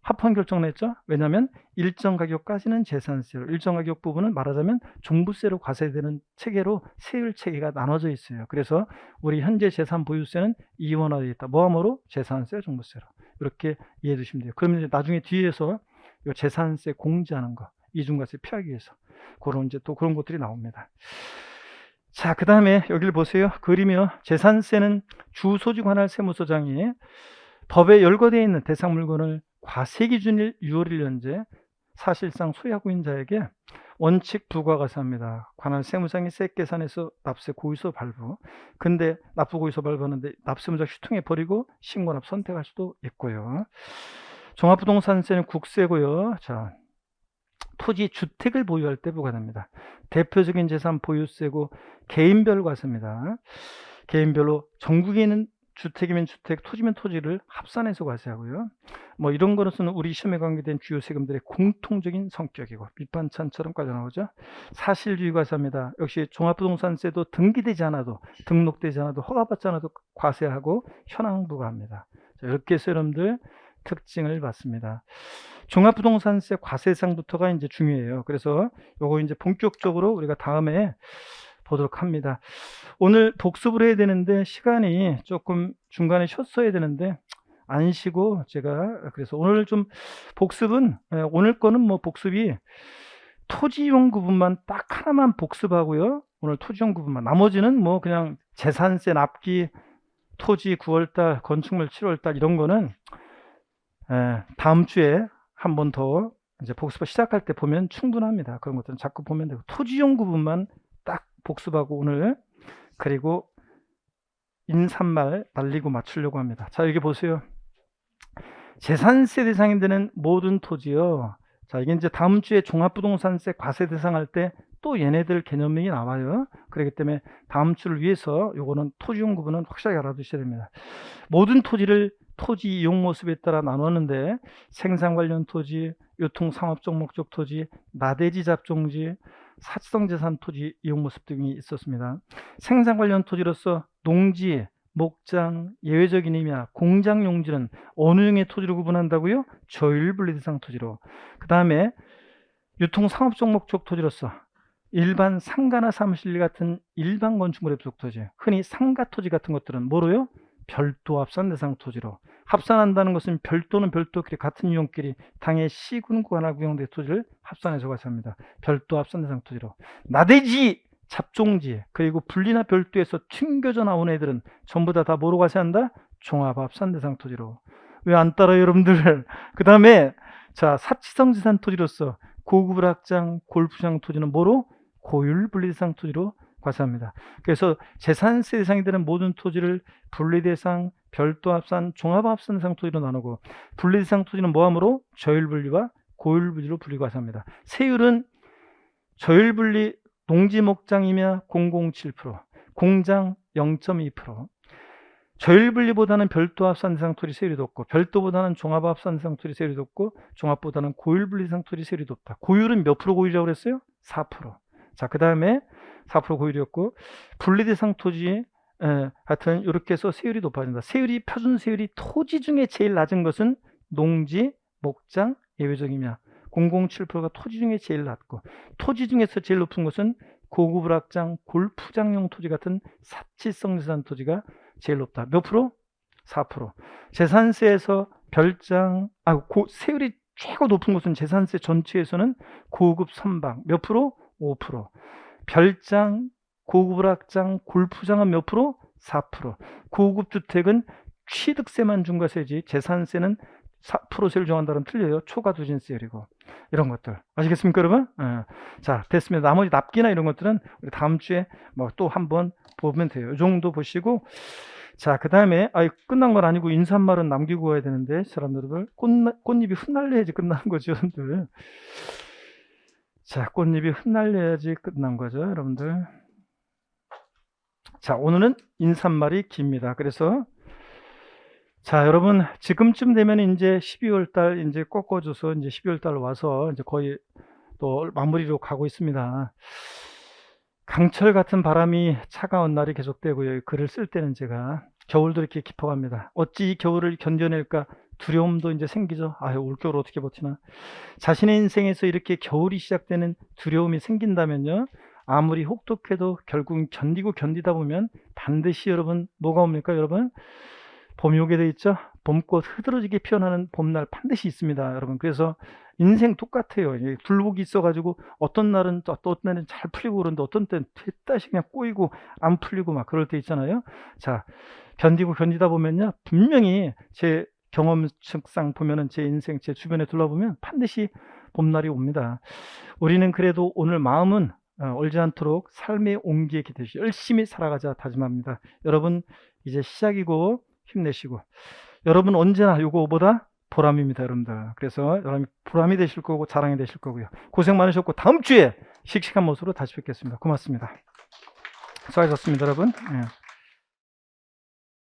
합헌 결정을 했죠. 왜냐하면 일정 가격까지는 재산세로, 일정 가격 부분은 말하자면 종부세로 과세되는 체계로 세율 체계가 나눠져 있어요. 그래서 우리 현재 재산 보유세는 이원화되어 있다. 뭐하므로? 재산세, 종부세로. 이렇게 이해해 주시면 돼요. 그러면 이제 나중에 뒤에서 이 재산세 공제하는 거, 이중과세 피하기 위해서 그런 이제 또 그런 것들이 나옵니다. 자, 그 다음에 여기를 보세요. 그림이요. 재산세는 주소지 관할 세무서장이 법에 열거되어 있는 대상 물건을 과세기준일 6월일 현재 사실상 소유하고 있는 자에게 원칙 부과과세합니다. 관할 세무장이 세 계산해서 납세 고의서 발부. 근데 납부 고의서 발부하는데 납세무작 휴통해 버리고 신고납 선택할 수도 있고요. 종합부동산세는 국세고요. 자, 토지 주택을 보유할 때 부과됩니다. 대표적인 재산 보유세고 개인별 과세입니다. 개인별로 전국에 있는 주택이면 주택, 토지면 토지를 합산해서 과세하고요. 뭐 이런 것은 우리 시험에 관계된 주요 세금들의 공통적인 성격이고 밑반찬처럼 까져 나오죠. 사실주의 과세입니다. 역시 종합부동산세도 등기되지 않아도, 등록되지 않아도, 허가받지 않아도 과세하고 현황 부과합니다. 자, 이렇게 해서 여러분들 특징을 봤습니다. 종합부동산세 과세상부터가 이제 중요해요. 그래서 요거 이제 본격적으로 우리가 다음에 보도록 합니다. 오늘 복습을 해야 되는데 시간이 조금 중간에 쉬었어야 되는데 안 쉬고 제가 그래서 오늘 좀 복습은 오늘 거는 뭐 복습이 토지용 구분만 딱 하나만 복습하고요. 오늘 토지용 구분만, 나머지는 뭐 그냥 재산세 납기, 토지 9월달, 건축물 7월달 이런 거는 다음 주에 한 번 더 이제 복습을 시작할 때 보면 충분합니다. 그런 것들은 자꾸 보면 되고 토지용 구분만 딱 복습하고 오늘 그리고 인사말 날리고 맞추려고 합니다. 자, 여기 보세요. 재산세 대상이 되는 모든 토지요. 자, 이게 이제 다음 주에 종합부동산세 과세 대상할 때 또 얘네들 개념이 나와요. 그렇기 때문에 다음 주를 위해서 요거는 토지용 구분은 확실하게 알아두셔야 됩니다. 모든 토지를 토지 이용 모습에 따라 나눴는데 생산 관련 토지, 유통 상업적 목적 토지, 나대지 잡종지, 사치성 재산 토지 이용 모습 등이 있었습니다. 생산 관련 토지로서 농지, 목장, 예외적인 의미야 공장 용지는 어느 종의 토지로 구분한다고요? 저율분리 대상 토지로. 그 다음에 유통 상업적 목적 토지로서 일반 상가나 사무실 같은 일반 건축물의 부속 토지, 흔히 상가 토지 같은 것들은 뭐로요? 별도 합산 대상 토지로. 합산한다는 것은 별도는 별도끼리 같은 유형끼리 당해 시군구 하나 구형된 토지를 합산해서 과세합니다. 별도 합산 대상 토지로. 나대지 잡종지 그리고 분리나 별도에서 튕겨져 나온 애들은 전부 다 뭐로 과세한다? 종합 합산 대상 토지로. 왜 안 따라요 여러분들? 그 다음에 자, 사치성 재산 토지로서 고급 확장 골프장 토지는 뭐로? 고율 분리 대상 토지로 과세합니다. 그래서 재산세 대상이 되는 모든 토지를 분리 대상, 별도 합산, 종합 합산 대상 토지로 나누고 분리 대상 토지는 뭐하므로? 저율 분리와 고율 분리로 분리 과세합니다. 세율은 저율 분리 농지 목장이며 0.07%, 공장 0.2%. 저율 분리보다는 별도 합산 대상 토지 세율이 높고 별도보다는 종합 합산 대상 토지 세율이 높고 종합보다는 고율 분리 대상 토지 세율이 높다. 고율은 몇 프로 고율이라고 그랬어요? 4%. 자, 그 다음에 4% 고율이었고 분리 대상 토지 하여튼 이렇게 해서 세율이 높아진다. 세율이 표준 세율이 토지 중에 제일 낮은 것은 농지, 목장, 예외적이며 0.07%가 토지 중에 제일 낮고 토지 중에서 제일 높은 것은 고급 확장, 골프장용 토지 같은 사치성 재산 토지가 제일 높다. 몇 프로? 4%. 재산세에서 별장, 세율이 최고 높은 것은 재산세 전체에서는 고급 선박 몇 프로? 5%. 별장, 고급 확장, 골프장은 몇 프로? 4%. 고급 주택은 취득세만 중과세지 재산세는 4%세를 정한다는 틀려요. 초과투진세율이고 이런 것들 아시겠습니까 여러분? 자, 됐습니다. 나머지 납기나 이런 것들은 우리 다음 주에 뭐 또 한번 보면 돼요. 이 정도 보시고 자, 그 다음에 끝난 건 아니고 인사말은 남기고 가야 되는데 사람들을 꽃잎이 흩날려야지 끝나는 거죠 여러분들. 자, 꽃잎이 흩날려야지 끝난 거죠 여러분들. 자, 오늘은 인사말이 깁니다. 그래서 자, 여러분 지금쯤 되면 이제 12월 달 이제 꺾어줘서 이제 12월 달 와서 이제 거의 또 마무리로 가고 있습니다. 강철 같은 바람이 차가운 날이 계속되고요. 글을 쓸 때는 제가 겨울도 이렇게 깊어갑니다. 어찌 이 겨울을 견뎌낼까 두려움도 이제 생기죠. 올 겨울 어떻게 버티나. 자신의 인생에서 이렇게 겨울이 시작되는 두려움이 생긴다면요, 아무리 혹독해도 결국 견디다 보면 반드시 여러분 뭐가 옵니까 여러분? 봄이 오게 돼 있죠. 봄꽃 흐드러지게 피어나는 봄날 반드시 있습니다 여러분. 그래서 인생 똑같아요. 굴곡이 있어가지고 어떤 날은 잘 풀리고 그러는데 어떤 때는 됐다시 그냥 꼬이고 안 풀리고 막 그럴 때 있잖아요. 자, 견디다 보면요 분명히 제 경험상 보면은 제 인생 제 주변에 둘러보면 반드시 봄날이 옵니다. 우리는 그래도 오늘 마음은 얼지 않도록 삶의 온기에 기대시 열심히 살아가자 다짐합니다. 여러분 이제 시작이고 힘내시고 여러분 언제나 요거보다 보람입니다 여러분들. 그래서 여러분 보람이 되실 거고 자랑이 되실 거고요. 고생 많으셨고 다음 주에 씩씩한 모습으로 다시 뵙겠습니다. 고맙습니다. 수고하셨습니다 여러분.